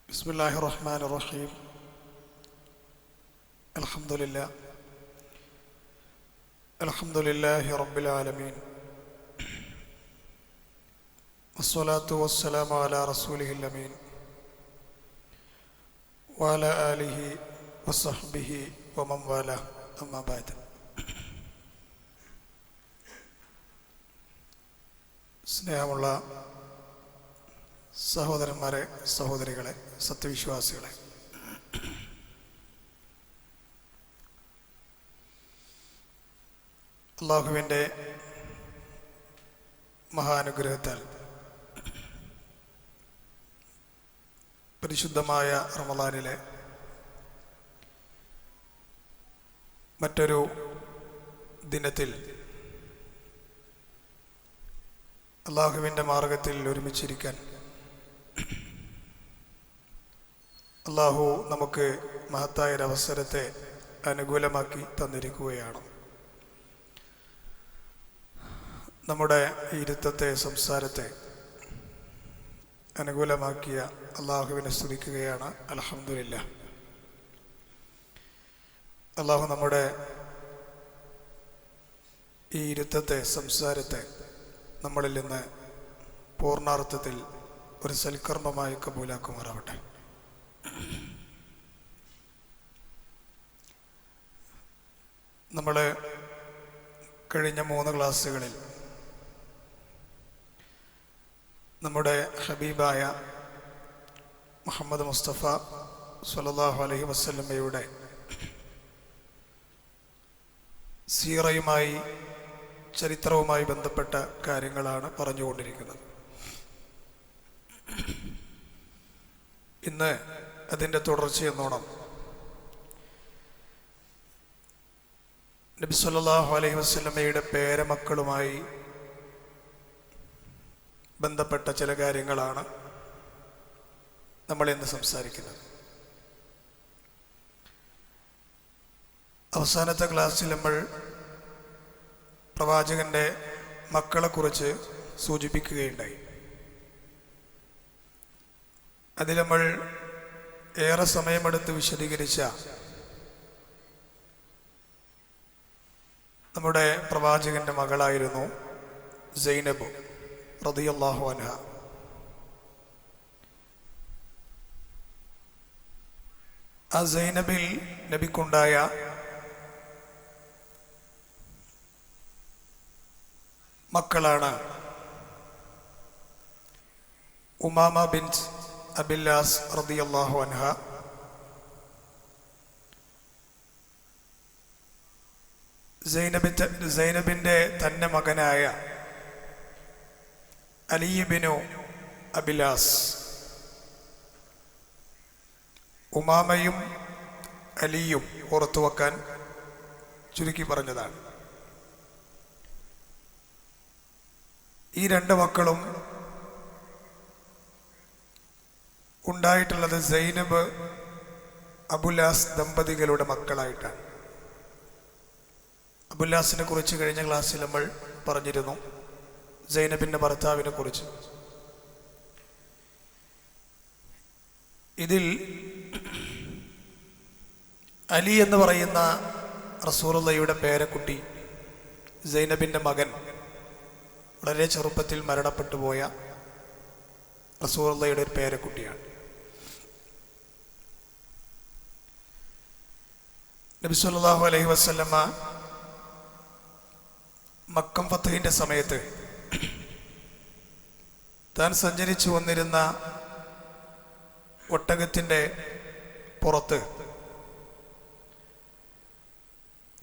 ബിസ്മില്ലാഹിർ റഹ്മാനിർ റഹീം. അൽഹംദുലില്ലാഹി റബ്ബിൽ ആലമീൻ. വസ്സലാത്തു വസ്സലാമു അലാ റസൂലിഹിൽ അമീൻ വഅലാ ആലിഹി വസ്സഹ്ബിഹി വമൻ വാലാ. അമ്മാ ബഅദ്. സ്നേഹമുള്ള സഹോദരന്മാരെ, സഹോദരികളെ, സത്യവിശ്വാസികളെ, അല്ലാഹുവിൻ്റെ മഹാനുഗ്രഹത്താൽ പരിശുദ്ധമായ റമളാനിലെ മറ്റൊരു ദിനത്തിൽ അല്ലാഹുവിൻ്റെ മാർഗത്തിൽ ഒരുമിച്ചിരിക്കാൻ അല്ലാഹു നമുക്ക് മഹത്തായൊരവസരത്തെ അനുകൂലമാക്കി തന്നിരിക്കുകയാണ്. നമ്മുടെ ഇരുത്തത്തെ, സംസാരത്തെ അനുകൂലമാക്കിയ അല്ലാഹുവിനെ സ്തുതിക്കുകയാണ്. അൽഹംദുലില്ലാഹ്. അല്ലാഹു നമ്മുടെ ഈ ഇരുത്തത്തെ, സംസാരത്തെ നമ്മളിൽ നിന്ന് പൂർണ്ണാർത്ഥത്തിൽ ഒരു സൽക്കർമ്മമായി കബൂലാക്കുമാറാവട്ടെ. നമ്മൾ കഴിഞ്ഞ 3 ക്ലാസ്സുകളിൽ നമ്മുടെ ഹബീബായ മുഹമ്മദ് മുസ്തഫ സ്വല്ലല്ലാഹു അലൈഹി വസല്ലമയുടെ സീറയുമായി, ചരിത്രവുമായി ബന്ധപ്പെട്ട കാര്യങ്ങളാണ് പറഞ്ഞുകൊണ്ടിരിക്കുന്നത്. ഇന്ന് അതിൻ്റെ തുടർച്ചയെന്നോണം നബി സല്ലല്ലാഹു അലൈഹി വസല്ലമയുടെ പേരമക്കളുമായി ബന്ധപ്പെട്ട ചില കാര്യങ്ങളാണ് നമ്മൾ ഇന്ന് സംസാരിക്കുന്നത്. അവസാനത്തെ ക്ലാസ്സിൽ നമ്മൾ പ്രവാചകന്റെ മക്കളെക്കുറിച്ച് സൂചിപ്പിക്കുകയുണ്ടായി. അതിൽ നമ്മൾ ഏറെ സമയമെടുത്ത് വിശദീകരിച്ച നമ്മുടെ പ്രവാചകന്റെ മകളായിരുന്നു സൈനബ് റളിയല്ലാഹു അൻഹ. ആ സൈനബിൽ നബിക്കുണ്ടായ മക്കളാണ് ഉമാമ ബിൻത് അബില്ലാസ് റളിയല്ലാഹു അൻഹ, സൈനബിന്റെ തന്നെ മകനായ അലി ഇബ്നു അബില്ലാസ്. ഉമാമയും അലിയും ഓർത്തു വെക്കാൻ ചുരുക്കി പറഞ്ഞതാണ്. ഈ 2 മക്കളും ഉണ്ടായിട്ടുള്ളത് സൈനബ് അബുല്ലാസ് ദമ്പതികളുടെ മക്കളായിട്ടാണ്. അബുല്ലാസിനെ കുറിച്ച് കഴിഞ്ഞ ക്ലാസ്സിൽ നമ്മൾ പറഞ്ഞിരുന്നു, സൈനബിന്റെ ഭർത്താവിനെ കുറിച്ച്. ഇതിൽ അലി എന്ന് പറയുന്ന റസൂലുള്ളാഹിയുടെ പേരക്കുട്ടി, സൈനബിന്റെ മകൻ, വളരെ ചെറുപ്പത്തിൽ മരണപ്പെട്ടു പോയ റസൂലുള്ളാഹിയുടെ ഒരു പേരക്കുട്ടിയാണ്. നബി സല്ലല്ലാഹു അലൈഹി വസല്ലമ മക്കം ഫത്ഹിന്റെ സമയത്ത് താൻ സഞ്ചരിച്ചു വന്നിരുന്ന ഒട്ടകത്തിന്റെ പുറത്ത്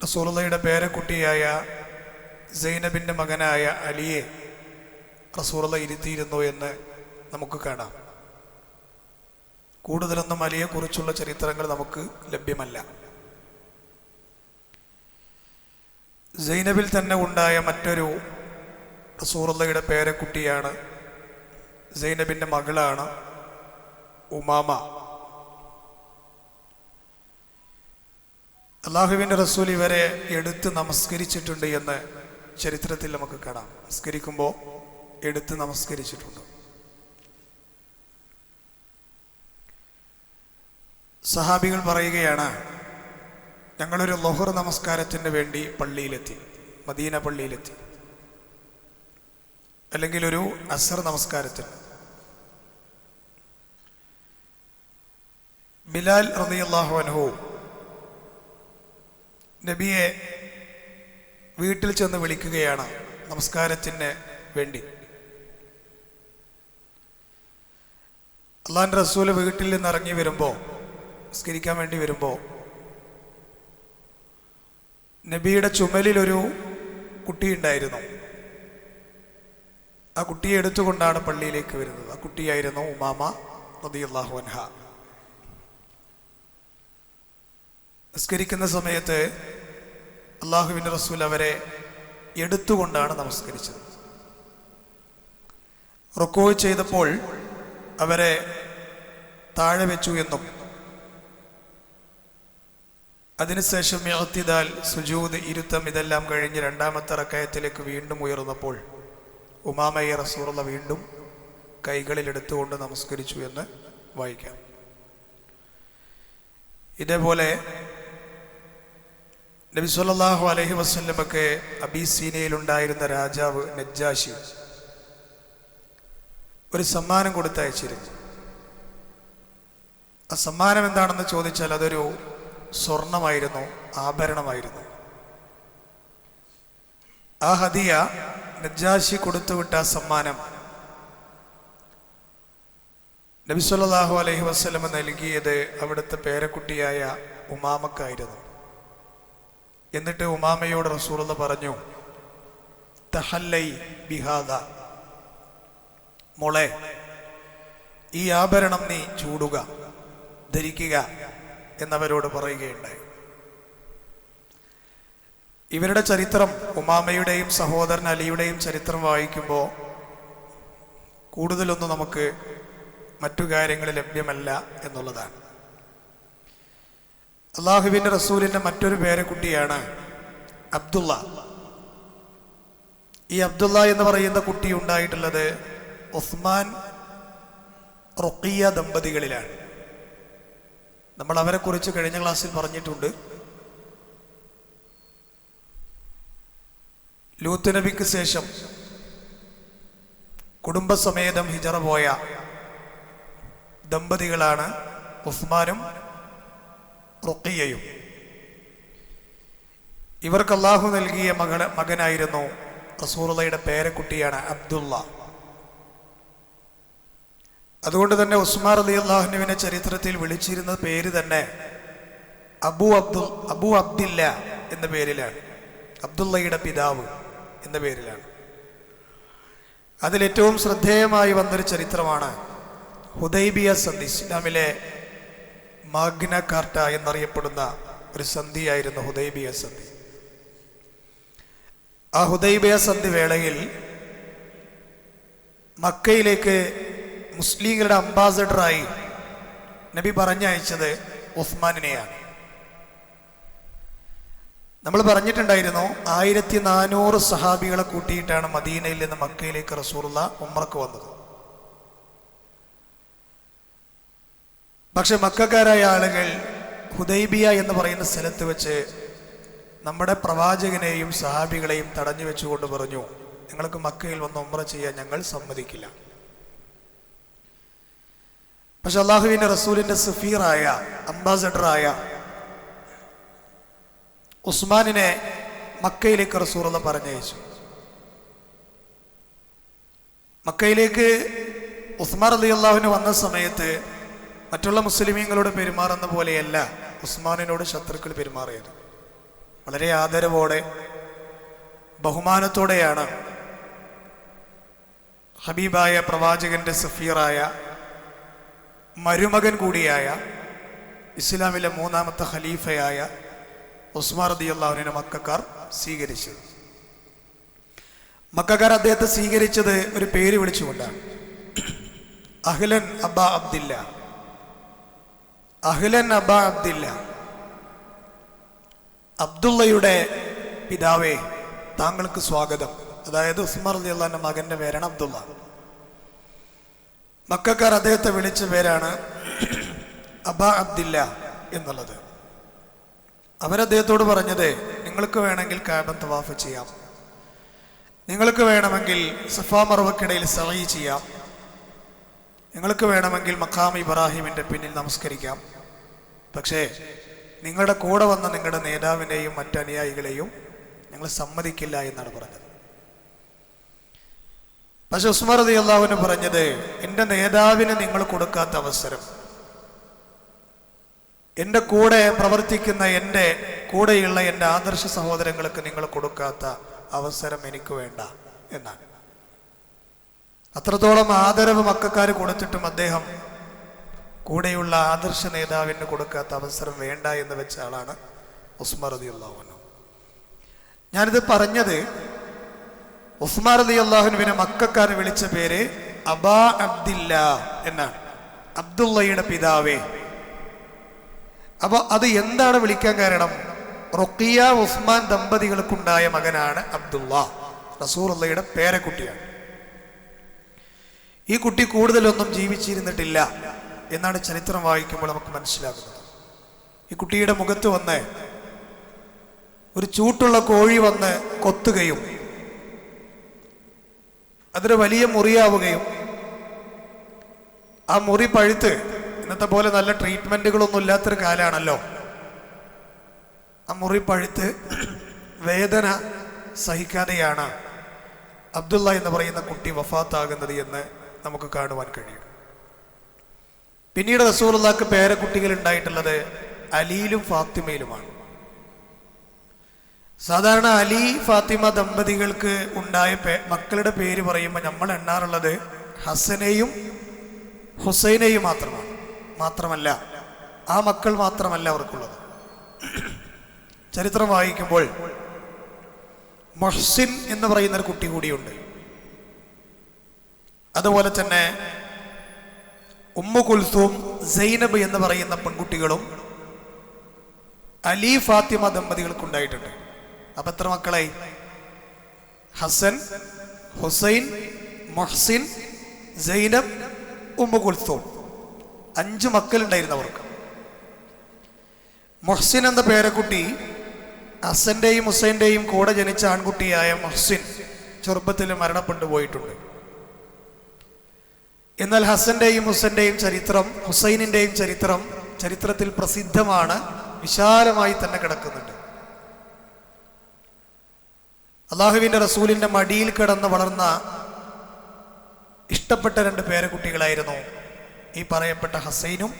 റസൂലുള്ളാഹിയുടെ പേരക്കുട്ടിയായ സൈനബിന്റെ മകനായ അലിയെ റസൂലുള്ളാഹി ഇരുത്തിയിരുന്നു എന്ന് നമുക്ക് കാണാം. കൂടുതലൊന്നും അലിയെക്കുറിച്ചുള്ള ചരിത്രങ്ങൾ നമുക്ക് ലഭ്യമല്ല. സൈനബിൽ തന്നെ ഉണ്ടായ മറ്റൊരു റസൂലുള്ളാഹിയുടെ പേരക്കുട്ടിയാണ്, സൈനബിന്റെ മകളാണ് ഉമാമ. അല്ലാഹുവിൻ്റെ റസൂൽ ഇവരെ എടുത്ത് നമസ്കരിച്ചിട്ടുണ്ട് എന്ന് ചരിത്രത്തിൽ നമുക്ക് കാണാം. നമസ്കരിക്കുമ്പോൾ എടുത്ത് നമസ്കരിച്ചിട്ടുണ്ട്. സഹാബികൾ പറയുകയാണ്, ഞങ്ങളൊരു ളുഹർ നമസ്കാരത്തിന് വേണ്ടി പള്ളിയിലെത്തി, മദീന പള്ളിയിലെത്തി, അല്ലെങ്കിൽ ഒരു അസർ നമസ്കാരത്തിന്. ബിലാൽ റളിയല്ലാഹു അൻഹു നബിയെ വീട്ടിൽ ചെന്ന് വിളിക്കുകയാണ് നമസ്കാരത്തിന് വേണ്ടി. അള്ളാഹുവിൻ്റെ റസൂൽ വീട്ടിൽ നിന്ന് ഇറങ്ങി വരുമ്പോൾ, നിസ്കരിക്കാൻ വേണ്ടി വരുമ്പോൾ, നബിയുടെ ചുമലിലൊരു കുട്ടിയുണ്ടായിരുന്നു. ആ കുട്ടിയെ എടുത്തുകൊണ്ടാണ് പള്ളിയിലേക്ക് വരുന്നത്. ആ കുട്ടിയായിരുന്നു ഉമാമ റളിയല്ലാഹു അൻഹ. നിസ്കരിക്കുന്ന സമയത്ത് അള്ളാഹുവിൻ്റെ റസൂൽ അവരെ എടുത്തുകൊണ്ടാണ് നമസ്കരിച്ചത്. റുക്കൂ ചെയ്തപ്പോൾ അവരെ താഴെ വെച്ചു എന്നും അതിനുശേഷം ഇഅ്തിദാൽ, സുജൂദ്, ഇരുത്തം ഇതെല്ലാം കഴിഞ്ഞ് രണ്ടാമത്തെ റക്അത്തിലേക്ക് വീണ്ടും ഉയർന്നപ്പോൾ ഉമാമയെ റസൂലുള്ളാഹി വീണ്ടും കൈകളിൽ എടുത്തുകൊണ്ട് നമസ്കരിച്ചു എന്ന് വായിക്കാം. ഇതേപോലെ നബി സല്ലല്ലാഹു അലൈഹി വസല്ലമക്ക് അബീസീനയിലുണ്ടായിരുന്ന രാജാവ് നജ്ജാശി ഒരു സമ്മാനം കൊടുത്തയച്ചിരുന്നു. ആ സമ്മാനം എന്താണെന്ന് ചോദിച്ചാൽ അതൊരു സ്വർണമായിരുന്നു, ആഭരണമായിരുന്നു. ആ ഹദിയ, നജ്ജാശി കൊടുത്തുവിട്ട ആ സമ്മാനം നബി സല്ലല്ലാഹു അലൈഹി വസല്ലമ നൽകിയത് അവിടുത്തെ പേരക്കുട്ടിയായ ഉമാമക്കായിരുന്നു. എന്നിട്ട് ഉമാമയോട് റസൂലുള്ളാഹി പറഞ്ഞു, തഹല്ലൈ ബിഹാദ, മോളെ, ഈ ആഭരണം നീ ചൂടുക, ധരിക്കുക എന്നവരോട് പറയുകയുണ്ടായി. ഇവരുടെ ചരിത്രം, ഉമാമയുടെയും സഹോദരൻ അലിയുടെയും ചരിത്രം വായിക്കുമ്പോൾ കൂടുതലൊന്നും നമുക്ക് മറ്റു കാര്യങ്ങൾ ലഭ്യമല്ല എന്നുള്ളതാണ്. അള്ളാഹുവിൻ്റെ റസൂലിൻ്റെ മറ്റൊരു പേരക്കുട്ടിയാണ് അബ്ദുള്ള. ഈ അബ്ദുള്ള എന്ന് പറയുന്ന കുട്ടി ഉണ്ടായിട്ടുള്ളത് ഉസ്മാൻ റുഖിയ ദമ്പതികളിലാണ്. നമ്മൾ അവരെക്കുറിച്ച് കഴിഞ്ഞ ക്ലാസ്സിൽ പറഞ്ഞിട്ടുണ്ട്. ലൂത്ത് നബിക്ക് ശേഷം കുടുംബസമേതം ഹിജറ പോയ ദമ്പതികളാണ് ഉസ്മാനും റുഖിയയും. ഇവർക്ക് അല്ലാഹു നൽകിയ മകനായിരുന്നു റസൂലുള്ളാഹിയുടെ പേരക്കുട്ടിയാണ് അബ്ദുള്ള. അതുകൊണ്ട് തന്നെ ഉസ്മാൻ റളിയല്ലാഹു അൻഹുവിനെ ചരിത്രത്തിൽ വിളിച്ചിരുന്ന പേര് തന്നെ അബു അബ്ദില്ല എന്ന പേരിലാണ്, അബ്ദുള്ളയുടെ പിതാവ് എന്ന പേരിലാണ്. അതിലേറ്റവും ശ്രദ്ധേയമായി വന്നൊരു ചരിത്രമാണ് ഹുദൈബിയ സന്ധി. ഇസ്ലാമിലെ മാഗ്ന കാർട്ട എന്നറിയപ്പെടുന്ന ഒരു സന്ധിയായിരുന്നു ഹുദൈബിയ സന്ധി. ആ ഹുദൈബിയ സന്ധി വേളയിൽ മക്കയിലേക്ക് മുസ്ലിങ്ങളുടെ അംബാസഡറായി നബി പറഞ്ഞയച്ചത് ഉസ്മാനിനെയാണ്. നമ്മൾ പറഞ്ഞിട്ടുണ്ടായിരുന്നു, 1400 സഹാബികളെ കൂട്ടിയിട്ടാണ് മദീനയിൽ നിന്ന് മക്കയിലേക്ക് റസൂലുള്ളാഹി ഉംറക്ക് വന്നത്. പക്ഷെ മക്കക്കാരായ ആളുകൾ ഹുദൈബിയ എന്ന് പറയുന്ന സ്ഥലത്ത് വെച്ച് നമ്മുടെ പ്രവാചകനെയും സഹാബികളെയും തടഞ്ഞു വെച്ചുകൊണ്ട് പറഞ്ഞു, നിങ്ങൾക്ക് മക്കയിൽ വന്ന് ഉംറ ചെയ്യാൻ ഞങ്ങൾ സമ്മതിക്കില്ല. പക്ഷെ അള്ളാഹുവിൻ്റെ റസൂലിൻ്റെ സഫീറായ, അംബാസഡറായ ഉസ്മാനിനെ മക്കയിലേക്ക് റസൂലുള്ളാഹി പറഞ്ഞയച്ചു. മക്കയിലേക്ക് ഉസ്മാൻ റളിയല്ലാഹു അൻഹു വന്ന സമയത്ത് മറ്റുള്ള മുസ്ലിമീങ്ങളോട് പെരുമാറുന്ന പോലെയല്ല ഉസ്മാനിനോട് ശത്രുക്കൾ പെരുമാറിയത്. വളരെ ആദരവോടെ, ബഹുമാനത്തോടെയാണ് ഹബീബായ പ്രവാചകന്റെ സഫീറായ, മരുമകൻ കൂടിയായ, ഇസ്ലാമിലെ 3ാമത്തെ ഖലീഫയായ ഉസ്മാൻ റളിയല്ലാഹു അൻഹു മക്കക്കാർ സ്വീകരിച്ചത്. മക്കക്കാർ അദ്ദേഹത്തെ സ്വീകരിച്ചത് ഒരു പേര് വിളിച്ചുകൊണ്ടാണ്, അഹ്ലൻ അബാ അബ്ദില്ല, അഹ്ലൻ അബാ അബ്ദില്ല, അബ്ദുള്ളയുടെ പിതാവേ താങ്കൾക്ക് സ്വാഗതം. അതായത് ഉസ്മാൻ റളിയല്ലാഹു അൻഹു മകന്റെ പേരാണ് അബ്ദുള്ള. മക്കക്കാർ അദ്ദേഹത്തെ വിളിച്ച പേരാണ് അബാ അബ്ദില്ല എന്നുള്ളത്. അവരദ്ദേഹത്തോട് പറഞ്ഞത്, നിങ്ങൾക്ക് വേണമെങ്കിൽ കഅബ തവാഫ് ചെയ്യാം, നിങ്ങൾക്ക് വേണമെങ്കിൽ സഫാ മർവക്കിടയിൽ സഅയ് ചെയ്യാം, നിങ്ങൾക്ക് വേണമെങ്കിൽ മഖാം ഇബ്രാഹിമിൻ്റെ പിന്നിൽ നമസ്കരിക്കാം, പക്ഷേ നിങ്ങളുടെ കൂടെ വന്ന നിങ്ങളുടെ നേതാവിനെയും മറ്റനുയായികളെയും ഞങ്ങൾ സമ്മതിക്കില്ല എന്നാണ് പറഞ്ഞത്. പക്ഷെ ഉസ്മാൻ റളിയല്ലാഹു അൻഹു പറഞ്ഞത്, എൻ്റെ നേതാവിന് നിങ്ങൾ കൊടുക്കാത്ത അവസരം, എൻ്റെ കൂടെ പ്രവർത്തിക്കുന്ന എൻ്റെ കൂടെയുള്ള എൻ്റെ ആദർശ സഹോദരങ്ങൾക്ക് നിങ്ങൾ കൊടുക്കാത്ത അവസരം എനിക്ക് വേണ്ട എന്നാണ്. അത്രത്തോളം ആദരവ് മക്കക്കാർ കൊടുത്തിട്ടും അദ്ദേഹം കൂടെയുള്ള ആദർശ നേതാവിന് കൊടുക്കാത്ത അവസരം വേണ്ട എന്ന് വെച്ച ആളാണ് ഉസ്മാൻ റളിയല്ലാഹു അൻഹു. ഞാനിത് പറഞ്ഞത്, ഉസ്മാൻ റളിയല്ലാഹു അൻഹുവിനെ മക്കക്കാർ വിളിച്ച പേര് അബാ അബ്ദില്ല എന്നാണ്, അബ്ദുള്ളയുടെ പിതാവേ. അപ്പൊ അത് എന്താണ് വിളിക്കാൻ കാരണം? റുഖിയ ഉസ്മാൻ ദമ്പതികൾക്കുണ്ടായ മകനാണ് അബ്ദുള്ള, റസൂലുള്ളാഹിയുടെ പേരക്കുട്ടിയാണ്. ഈ കുട്ടി കൂടുതലൊന്നും ജീവിച്ചിരുന്നിട്ടില്ല എന്നാണ് ചരിത്രം വായിക്കുമ്പോൾ നമുക്ക് മനസ്സിലാകുന്നത്. ഈ കുട്ടിയുടെ മുഖത്ത് വന്ന് ഒരു ചൂട്ടുള്ള കോഴി വന്ന് കൊത്തുകയും അതൊരു വലിയ മുറിയാവുകയും ആ മുറി പഴുത്ത്, ഇന്നത്തെ പോലെ നല്ല ട്രീറ്റ്മെന്റുകളൊന്നും ഇല്ലാത്തൊരു കാലാണല്ലോ, ആ മുറി പഴുത്ത് വേദന സഹിക്കാതെയാണ് അബ്ദുള്ള എന്ന് പറയുന്ന കുട്ടി വഫാത്താകുന്നത് എന്ന് നമുക്ക് കാണുവാൻ കഴിയും. പിന്നീട് റസൂലുള്ളാഹിക്ക് പേരക്കുട്ടികൾ ഉണ്ടായിട്ടുള്ളത് അലിയിലും ഫാത്തിമയിലുമാണ്. സാധാരണ അലി ഫാത്തിമ ദമ്പതികൾക്ക് ഉണ്ടായ മക്കളുടെ പേര് പറയുമ്പോൾ നമ്മൾ എണ്ണാറുള്ളത് ഹസനെയും ഹുസൈനെയും മാത്രമല്ല ആ മക്കൾ മാത്രമല്ല അവർക്കുള്ളത്. ചരിത്രം വായിക്കുമ്പോൾ മുഹ്സിൻ എന്ന് പറയുന്ന ഒരു കുട്ടി കൂടിയുണ്ട്. അതുപോലെ തന്നെ ഉമ്മു കുൽസൂം, സൈനബ് എന്ന് പറയുന്ന പെൺകുട്ടികളും അലി ഫാത്തിമ ദമ്പതികൾക്കുണ്ടായിട്ടുണ്ട്. അപ്പൊ എത്ര മക്കളായി? ഹസൻ, ഹുസൈൻ, മുഹ്സിൻ, സൈനബ്, ഉമ്മു കുൽസൂം, 5 മക്കളുണ്ടായിരുന്നു അവർക്ക്. മുഹ്സിൻ എന്ന പേരക്കുട്ടി ഹസന്റെയും ഹുസൈന്റെയും കൂടെ ജനിച്ച ആൺകുട്ടിയായ മുഹ്സിൻ ചെറുപ്പത്തിൽ മരണപ്പെട്ടു പോയിട്ടുണ്ട്. എന്നാൽ ഹസന്റെയും ഹുസൈന്റെയും ചരിത്രം, ഹുസൈനിന്റെയും ചരിത്രത്തിൽ പ്രസിദ്ധമാണ്, വിശാലമായി തന്നെ കിടക്കുന്നുണ്ട്. അള്ളാഹുവിന്റെ റസൂലിന്റെ മടിയിൽ കിടന്ന് വളർന്ന ഇഷ്ടപ്പെട്ട 2 പേരക്കുട്ടികളായിരുന്നു ഈ പറയപ്പെട്ട ഹസനും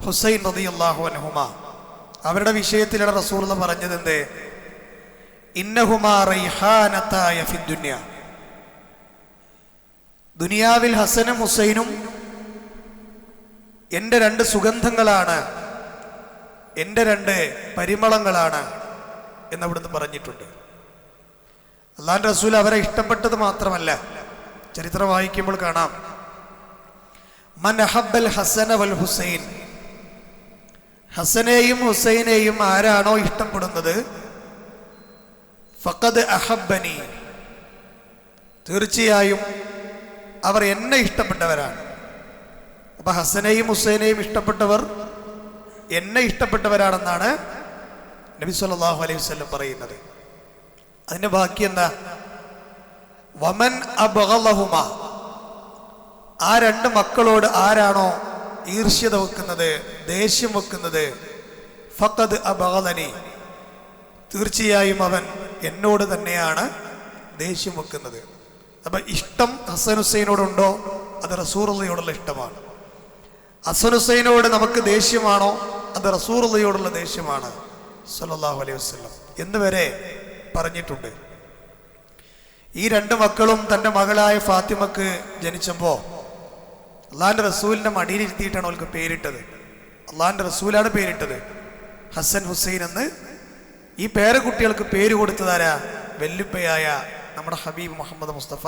ഹുസൈൻ റളിയല്ലാഹു അൻഹുമാ. അവരുടെ വിഷയത്തിലാണ് റസൂലുള്ളാഹി പറഞ്ഞത് എന്ത്? ഇന്നഹുമാ റൈഹാനതായ ഫിദ്ദുനിയ. ദുനിയാവിൽ ഹസനും ഹുസൈനും എൻ്റെ 2 സുഗന്ധങ്ങളാണ്, എൻ്റെ 2 പരിമളങ്ങളാണ് എന്നവിടുന്ന് പറഞ്ഞിട്ടുണ്ട്. അല്ലാഹുവിന്റെ റസൂൽ അവരെ ഇഷ്ടപ്പെട്ടത് മാത്രമല്ല, ചരിത്രം വായിക്കുമ്പോൾ കാണാം, മൻ അഹബ്ബൽ ഹസന വൽ ഹുസൈൻ, ഹസനെയും ഹുസൈനെയും ആരാണോ ഇഷ്ടപ്പെടുന്നത്, ഫഖദ് അഹബ്ബനി, തീർച്ചയായും അവർ എന്നെ ഇഷ്ടപ്പെട്ടവരാണ്. അപ്പൊ ഹസനെയും ഹുസൈനെയും ഇഷ്ടപ്പെട്ടവർ എന്നെ ഇഷ്ടപ്പെട്ടവരാണെന്നാണ് നബി സല്ലല്ലാഹു അലൈഹി വസല്ലം പറയുന്നത്. അതിന്റെ ബാക്കി എന്താ? വമൻ അബ്ഗളഹുമാ, ആ 2 മക്കളോട് ആരാണോ ഈർഷ്യത വെക്കുന്നത്, ദേഷ്യം വെക്കുന്നത്, ഫഖദ് അബ്ഗളനി, തീർച്ചയായും അവൻ എന്നോട് തന്നെയാണ് ദേഷ്യം വെക്കുന്നത്. അപ്പൊ ഇഷ്ടം ഹസൻ ഹുസൈനോടുണ്ടോ? അത് റസൂലുള്ളാഹിയോടുള്ള ഇഷ്ടമാണ്. ഹസൻ ഹുസൈനോട് നമുക്ക് ദേഷ്യമാണോ? അത് റസൂലുള്ളാഹിയോടുള്ള ദേഷ്യമാണ് സല്ലല്ലാഹു അലൈഹി വസല്ലം എന്ന് വരെ പറഞ്ഞിട്ടുണ്ട്. ഈ 2 മക്കളും തൻ്റെ മകളായ ഫാത്തിമക്ക് ജനിച്ചപ്പോൾ അള്ളാഹിന്റെ റസൂലിന്റെ മടിയിലിരുത്തിയിട്ടാണ് അവൾക്ക് പേരിട്ടത്. അള്ളാഹിന്റെ റസൂലാണ് പേരിട്ടത് ഹസൻ ഹുസൈൻ എന്ന്. ഈ പേരക്കുട്ടികൾക്ക് പേര് കൊടുത്തതാരാ? വെല്ലുപ്പയായ നമ്മുടെ ഹബീബ് മുഹമ്മദ് മുസ്തഫ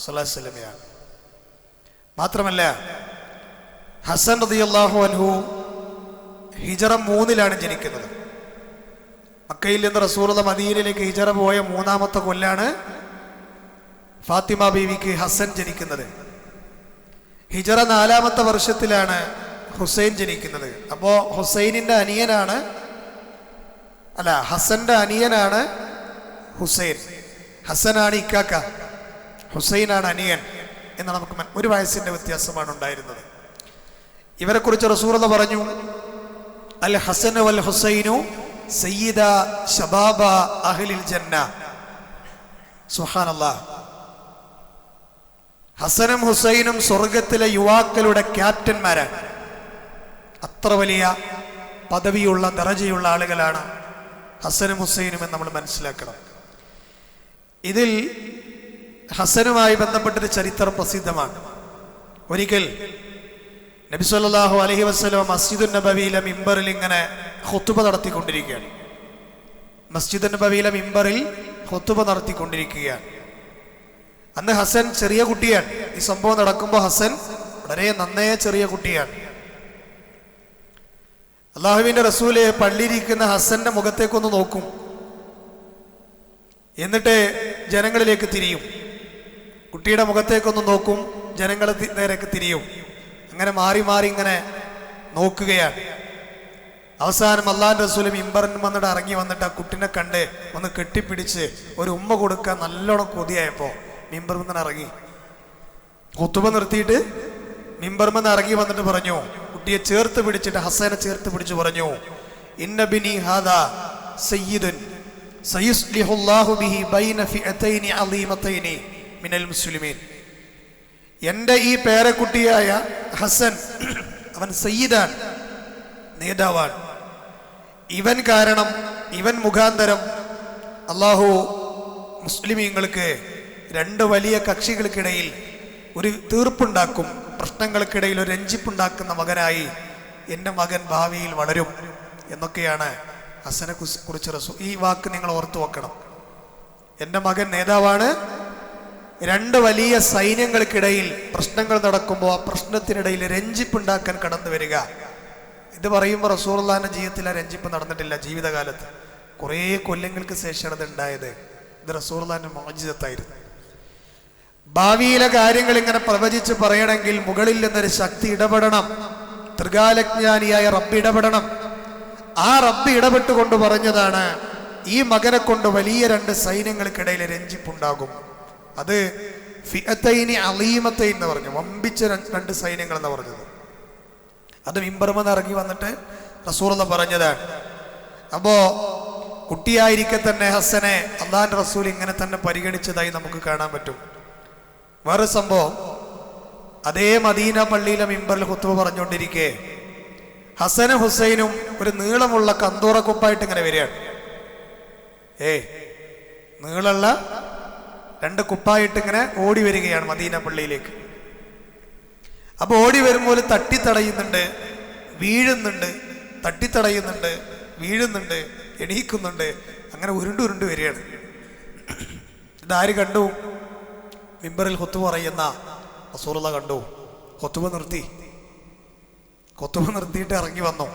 സ്വല്ലല്ലാഹു അലൈഹി വസല്ലമയാണ്. മാത്രമല്ല ഹസൻ റളിയല്ലാഹു അൻഹു ഹിജറ 3 ജനിക്കുന്നത്. മക്കയിൽ നിന്ന് റസൂലുള്ളാഹി മദീനയിലേക്ക് ഹിജറ പോയ 3-ാമത്തെ കൊല്ലാണ് ഫാത്തിമ ബീവിക്ക് ഹസൻ ജനിക്കുന്നത്. ഹിജറ 4-ാമത്തെ വർഷത്തിലാണ് ഹുസൈൻ ജനിക്കുന്നത്. അപ്പോൾ ഹുസൈനിൻ്റെ അനിയനാണ്, അല്ല ഹസന്റെ അനിയനാണ് ഹുസൈൻ. ഹസനാണ് ഇക്കാക്ക, ഹുസൈനാണ് അനിയൻ എന്ന് നമുക്ക് 1 വയസ്സിന്റെ വ്യത്യാസമാണ് ഉണ്ടായിരുന്നത്. ഇവരെ കുറിച്ച് റസൂലുള്ളാഹി പറഞ്ഞു, അൽ ഹസൻ വൽ ഹുസൈനു സയ്യിദ ശബാബ അഹ്ലിൽ ജന്ന. സുബ്ഹാനല്ലാഹ്. ഹസനും ഹുസൈനും സ്വർഗത്തിലെ യുവാക്കളുടെ ക്യാപ്റ്റന്മാരാണ്. അത്ര വലിയ പദവിയുള്ള ദറജയുള്ള ആളുകളാണ് ഹസനും ഹുസൈനും എന്ന് നമ്മൾ മനസ്സിലാക്കണം. ഇതിൽ ഹസനുമായി ബന്ധപ്പെട്ടൊരു ചരിത്രം പ്രസിദ്ധമാണ്. ഒരിക്കൽ നബി സല്ലല്ലാഹു അലൈഹി വസല്ലം മസ്ജിദുൻ നബവിയിലെ മിമ്പറിൽ ഇങ്ങനെ ഖുതുബ നടത്തിക്കൊണ്ടിരിക്കുകയാണ്. മസ്ജിദുൻ നബവിയിലെ മിമ്പറിൽ ഖുതുബ നടത്തിക്കൊണ്ടിരിക്കുകയാണ്. അന്ന് ഹസൻ ചെറിയ കുട്ടിയാണ്. ഈ സംഭവം നടക്കുമ്പോൾ ഹസൻ വളരെ നന്നേ ചെറിയ കുട്ടിയാണ്. അള്ളാഹുവിന്റെ റസൂല് പള്ളിയിരിക്കുന്ന ഹസന്റെ മുഖത്തേക്കൊന്ന് നോക്കും, എന്നിട്ട് ജനങ്ങളിലേക്ക് തിരിയും. കുട്ടിയുടെ മുഖത്തേക്കൊന്ന് നോക്കും, ജനങ്ങൾ നേരേക്ക് തിരിയും. അങ്ങനെ മാറി മാറി ഇങ്ങനെ നോക്കുകയാണ്. അവസാനം അള്ളാഹിന്റെ റസൂല് മിമ്പറിന് വന്നിട്ട് ഇറങ്ങി വന്നിട്ട് ആ കുട്ടിനെ കണ്ട് ഒന്ന് കെട്ടിപ്പിടിച്ച് ഒരു ഉമ്മ കൊടുക്കാൻ നല്ലോണം കൊതിയായപ്പോ മിമ്പറിൽ നിന്ന് ഇറങ്ങി ഖുതുബ നിർത്തിയിട്ട് മിമ്പറിൽ നിന്ന് ഇറങ്ങി വന്നിട്ട് പറഞ്ഞു, കുട്ടിയെ ചേർത്ത് പിടിച്ചിട്ട് ഹസനെ ചേർത്ത് പിടിച്ചു പറഞ്ഞു, ഇന്ന ബിനി ഹാദാ സയ്യിദുൻ സയുസ്ലിഹുല്ലാഹു ബിഹി ബൈന ഫിഅതൈനി അളീമതൈനി മിനൽ മുസ്ലിമീൻ. എൻ്റെ ഈ പേരക്കുട്ടിയായ ഹസൻ അവൻ സയ്യിദാണ്, നേതാവാണ്. ഇവൻ കാരണം, ഇവൻ മുഖാന്തരം അള്ളാഹു മുസ്ലിമീങ്ങൾക്ക് 2 വലിയ കക്ഷികൾക്കിടയിൽ ഒരു തീർപ്പുണ്ടാക്കും, പ്രശ്നങ്ങൾക്കിടയിൽ ഒരു രഞ്ജിപ്പുണ്ടാക്കുന്ന മകനായി എൻ്റെ മകൻ ഭാവിയിൽ വളരും എന്നൊക്കെയാണ് ഹസനെ കുറിച്ച് റസൂൽ. ഈ വാക്ക് നിങ്ങൾ ഓർത്തു വെക്കണം. എൻ്റെ മകൻ നേതാവാണ്. 2 വലിയ സൈന്യങ്ങൾക്കിടയിൽ പ്രശ്നങ്ങൾ നടക്കുമ്പോൾ ആ പ്രശ്നത്തിനിടയിൽ രഞ്ജിപ്പുണ്ടാക്കാൻ കടന്നു വരിക. ഇത് പറയുമ്പോൾ റസൂലുള്ളാഹിന്റെ ജീവിതത്തിൽ ആ രഞ്ജിപ്പ് നടന്നിട്ടില്ല. ജീവിതകാലത്ത് കുറേ കൊല്ലങ്ങൾക്ക് ശേഷമാണ് ഇത് ഉണ്ടായത്. ഇത് റസൂലുള്ളാഹിന്റെ മുഅ്ജിസത്തായിരുന്നു. ഭാവിയിലെ കാര്യങ്ങൾ ഇങ്ങനെ പ്രവചിച്ച് പറയണമെങ്കിൽ മുകളിൽ നിന്നൊരു ശക്തി ഇടപെടണം. ത്രികാലജ്ഞാനിയായ റബ്ബ് ഇടപെടണം. ആ റബ്ബ് ഇടപെട്ടുകൊണ്ട് പറഞ്ഞതാണ്, ഈ മകനെ കൊണ്ട് വലിയ 2 സൈന്യങ്ങൾക്കിടയിൽ രഞ്ജിപ്പുണ്ടാകും. അത് ഫിഅതൈനി അളീമതൈൻ എന്ന് പറഞ്ഞു, വമ്പിച്ച 2 സൈന്യങ്ങൾ എന്ന് പറഞ്ഞത്. അത് മിമ്പറുമെന്ന് ഇറങ്ങി വന്നിട്ട് റസൂലുള്ളാഹി പറഞ്ഞതാണ്. അപ്പോ കുട്ടിയായിരിക്കെ തന്നെ ഹസനെ അള്ളാഹിന്റെ റസൂൽ ഇങ്ങനെ തന്നെ പരിഗണിച്ചതായി നമുക്ക് കാണാൻ പറ്റും. വേറെ സംഭവം, അതേ മദീന പള്ളിയിലെ മിമ്പറിൽ ഖുതുബ പറഞ്ഞുകൊണ്ടിരിക്കെ ഹസനും ഹുസൈനും ഒരു നീളമുള്ള കന്തൂറ കുപ്പായിട്ട് ഇങ്ങനെ വരികയാണ്. നീളമുള്ള 2 കുപ്പായിട്ട് ഇങ്ങനെ ഓടി വരികയാണ് മദീന പള്ളിയിലേക്ക്. അപ്പൊ ഓടി വരുമ്പോൾ തട്ടിത്തടയുന്നുണ്ട്, വീഴുന്നുണ്ട്, തട്ടിത്തടയുന്നുണ്ട്, വീഴുന്നുണ്ട്, എണീക്കുന്നുണ്ട്. അങ്ങനെ ഉരുണ്ട് വരികയാണ്. ഇതാര് കണ്ടു? മിമ്പറിൽ ഖുതുബ പറയുന്ന റസൂലുള്ളാഹി കണ്ടു. ഖുതുബ നിർത്തിയിട്ട് ഇറങ്ങി വന്നു.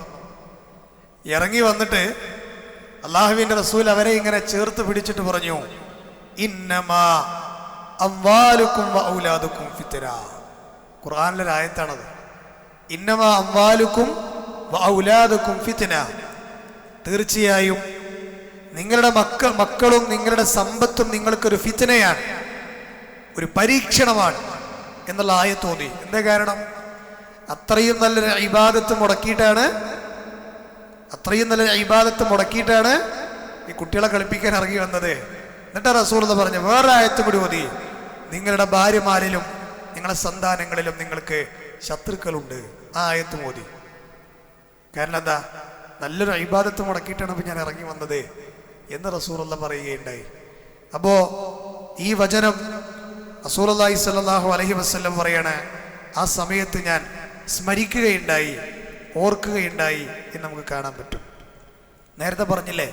ഇറങ്ങി വന്നിട്ട് അള്ളാഹുവിന്റെ റസൂൽ അവരെ ഇങ്ങനെ ചേർത്ത് പിടിച്ചിട്ട് പറഞ്ഞു, ഇന്നമാ അംവാലുക്കും വഔലാദുക്കും ഫിത്ന. ഖുർആനിലെ ആയത്താണത്. ഇന്നമാ അംവാലുക്കും വഔലാദുക്കും ഫിത്ന. തീർച്ചയായും നിങ്ങളുടെ മക്കളും നിങ്ങളുടെ സമ്പത്തും നിങ്ങൾക്കൊരു ഫിത്നയാണ്, ഒരു പരീക്ഷണമാണ് എന്നുള്ള ആയത്ത് ഓതി. എന്താ കാരണം? അത്രയും നല്ലൊരു ഇബാദത്ത് മുടക്കിയിട്ടാണ് ഈ കുട്ടികളെ കളിപ്പിക്കാൻ ഇറങ്ങി വന്നത്. എന്നിട്ട് റസൂലുള്ളാഹി പറഞ്ഞു, വേറെ ആയത്ത് കൂടി ഓതി, നിങ്ങളുടെ ഭാര്യമാരിലും നിങ്ങളുടെ സന്താനങ്ങളിലും നിങ്ങൾക്ക് ശത്രുക്കളുണ്ട്. ആ ആയത്ത് ഓതി. കാരണം എന്താ? നല്ലൊരു ഇബാദത്ത് മുടക്കിയിട്ടാണ് ഇപ്പൊ ഞാൻ ഇറങ്ങി വന്നത് എന്ന് റസൂലുള്ളാഹി പറയുകയുണ്ടായി. അപ്പോ ഈ വചനം റസൂലുള്ളാഹി സ്വല്ലല്ലാഹു അലൈഹി വസല്ലം പറയാണ്, ആ സമയത്ത് ഞാൻ സ്മരിക്കുകയുണ്ടായി, ഓർക്കുകയുണ്ടായി എന്ന് നമുക്ക് കാണാൻ പറ്റും. നേരത്തെ പറഞ്ഞില്ലേ,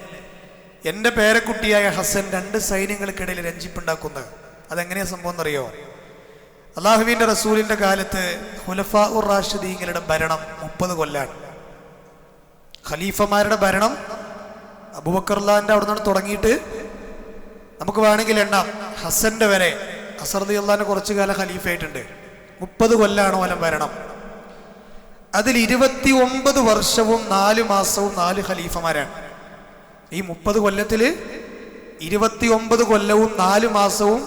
എൻ്റെ പേരക്കുട്ടിയായ ഹസൻ 2 സൈന്യങ്ങൾക്കിടയിൽ രഞ്ജിപ്പുണ്ടാക്കുന്നത്. അതെങ്ങനെയാ സംഭവം എന്നറിയോ? അള്ളാഹുവിന്റെ റസൂലിന്റെ കാലത്ത് ഖുലഫാഉർ റാഷിദീങ്ങളുടെ ഭരണം 30 കൊല്ലാണ്. ഖലീഫമാരുടെ ഭരണം അബൂബക്കർ റളിയല്ലാഹുവിന്റെ അവിടെ നിന്ന് തുടങ്ങിയിട്ട് നമുക്ക് വേണമെങ്കിൽ എണ്ണാം. ഹസന്റെ വരെ, ഹസൻ റളിയല്ലാഹു കുറച്ചു കാലം ഖലീഫയായിട്ടുണ്ട്. 30 കൊല്ലാണ് ഓല ഭരണം. അതിൽ 29 വർഷവും 4 മാസവും 4 ഖലീഫമാരാണ്. ഈ 30 കൊല്ലത്തില് 29 കൊല്ലവും 4 മാസവും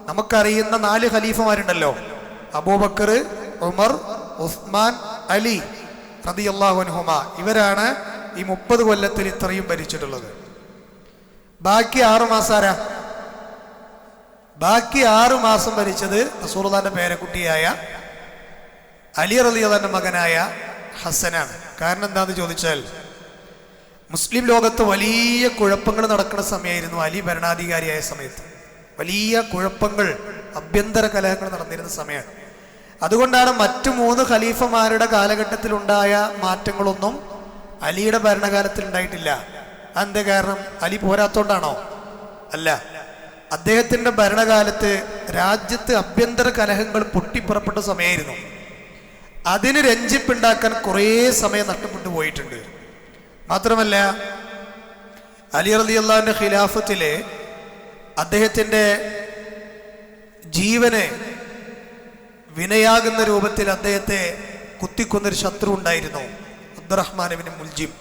നമുക്കറിയുന്ന 4 ഖലീഫമാരുണ്ടല്ലോ. അബൂബക്കർ, ഉമർ, ഉസ്മാൻ, അലി റളിയല്ലാഹു അൻഹുമാ. ഇവരാണ് ഈ 30 കൊല്ലത്തിൽ ഇത്രയും ഭരിച്ചിട്ടുള്ളത്. ബാക്കി 6 മാസം ആരാ? ബാക്കി 6 മാസം ഭരിച്ചത് റസൂലുള്ളാഹിന്റെ പേരക്കുട്ടിയായ അലി റളിയല്ലാഹുവിന്റെ മകനായ ഹസനാണ്. കാരണം എന്താന്ന് ചോദിച്ചാൽ, മുസ്ലിം ലോകത്ത് വലിയ കുഴപ്പങ്ങൾ നടക്കുന്ന സമയമായിരുന്നു അലി ഭരണാധികാരിയായ സമയത്ത്. വലിയ കുഴപ്പങ്ങൾ, ആഭ്യന്തര കലഹങ്ങൾ നടന്നിരുന്ന സമയമാണ്. അതുകൊണ്ടാണ് മറ്റു 3 ഖലീഫമാരുടെ കാലഘട്ടത്തിലുണ്ടായ മാറ്റങ്ങളൊന്നും അലിയുടെ ഭരണകാലത്തിൽ ഉണ്ടായിട്ടില്ല. അതെന്താ കാരണം? അലി പോരാത്തോണ്ടാണോ? അല്ല. അദ്ദേഹത്തിന്റെ ഭരണകാലത്ത് രാജ്യത്ത് ആഭ്യന്തര കലഹങ്ങൾ പൊട്ടിപ്പുറപ്പെട്ട സമയമായിരുന്നു. അതിന് രഞ്ജിപ്പുണ്ടാക്കാൻ കുറേ സമയം നഷ്ടപ്പെട്ടു പോയിട്ടുണ്ട്. മാത്രമല്ല, അലി റളിയല്ലാഹുവിന്റെ ഖിലാഫത്തില് അദ്ദേഹത്തിന്റെ ജീവന് വിനയാകുന്ന രൂപത്തിൽ അദ്ദേഹത്തെ കുത്തിക്കൊന്നൊരു ശത്രു ഉണ്ടായിരുന്നു, അബ്ദുറഹ്മാൻ ഇബ്നു മുൽജിം.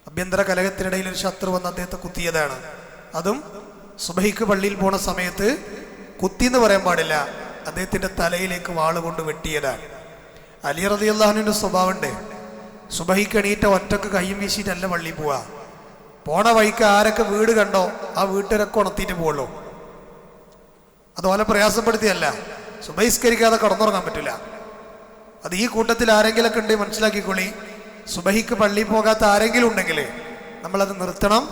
ആഭ്യന്തര കലഹത്തിനിടയിൽ ഒരു ശത്രു വന്ന് അദ്ദേഹത്തെ കുത്തിയതാണ്. അതും സുബഹിക്ക് പള്ളിയിൽ പോണ സമയത്ത് കുത്തിന്ന് പറയാൻ പാടില്ല, അദ്ദേഹത്തിന്റെ തലയിലേക്ക് വാളുകൊണ്ട് വെട്ടിയതാണ്. അലി റളിയല്ലാഹുവിന്റെ സ്വഭാവമുണ്ട്, സുബഹിക്ക് എണീറ്റ ഒറ്റക്ക് കയ്യും വീശിയിട്ടല്ല പള്ളിയിൽ പോവാ. പോണ വഴിക്ക് ആരൊക്കെ വീട് കണ്ടോ ആ വീട്ടുകാരൊക്കെ ഉണർത്തിയിട്ട് പോകുള്ളൂ. അതുപോലെ പ്രയാസപ്പെടുത്തിയല്ല, സുബഹിസ്കരിക്കാതെ കടന്നുറങ്ങാൻ പറ്റില്ല. അത് ഈ കൂട്ടത്തിൽ ആരെങ്കിലൊക്കെ ഉണ്ട്, മനസ്സിലാക്കിക്കൊള്ളി. സുബഹിക്ക് പള്ളിയിൽ പോകാത്ത ആരെങ്കിലും ഉണ്ടെങ്കിൽ നമ്മളത് നിർത്തണം.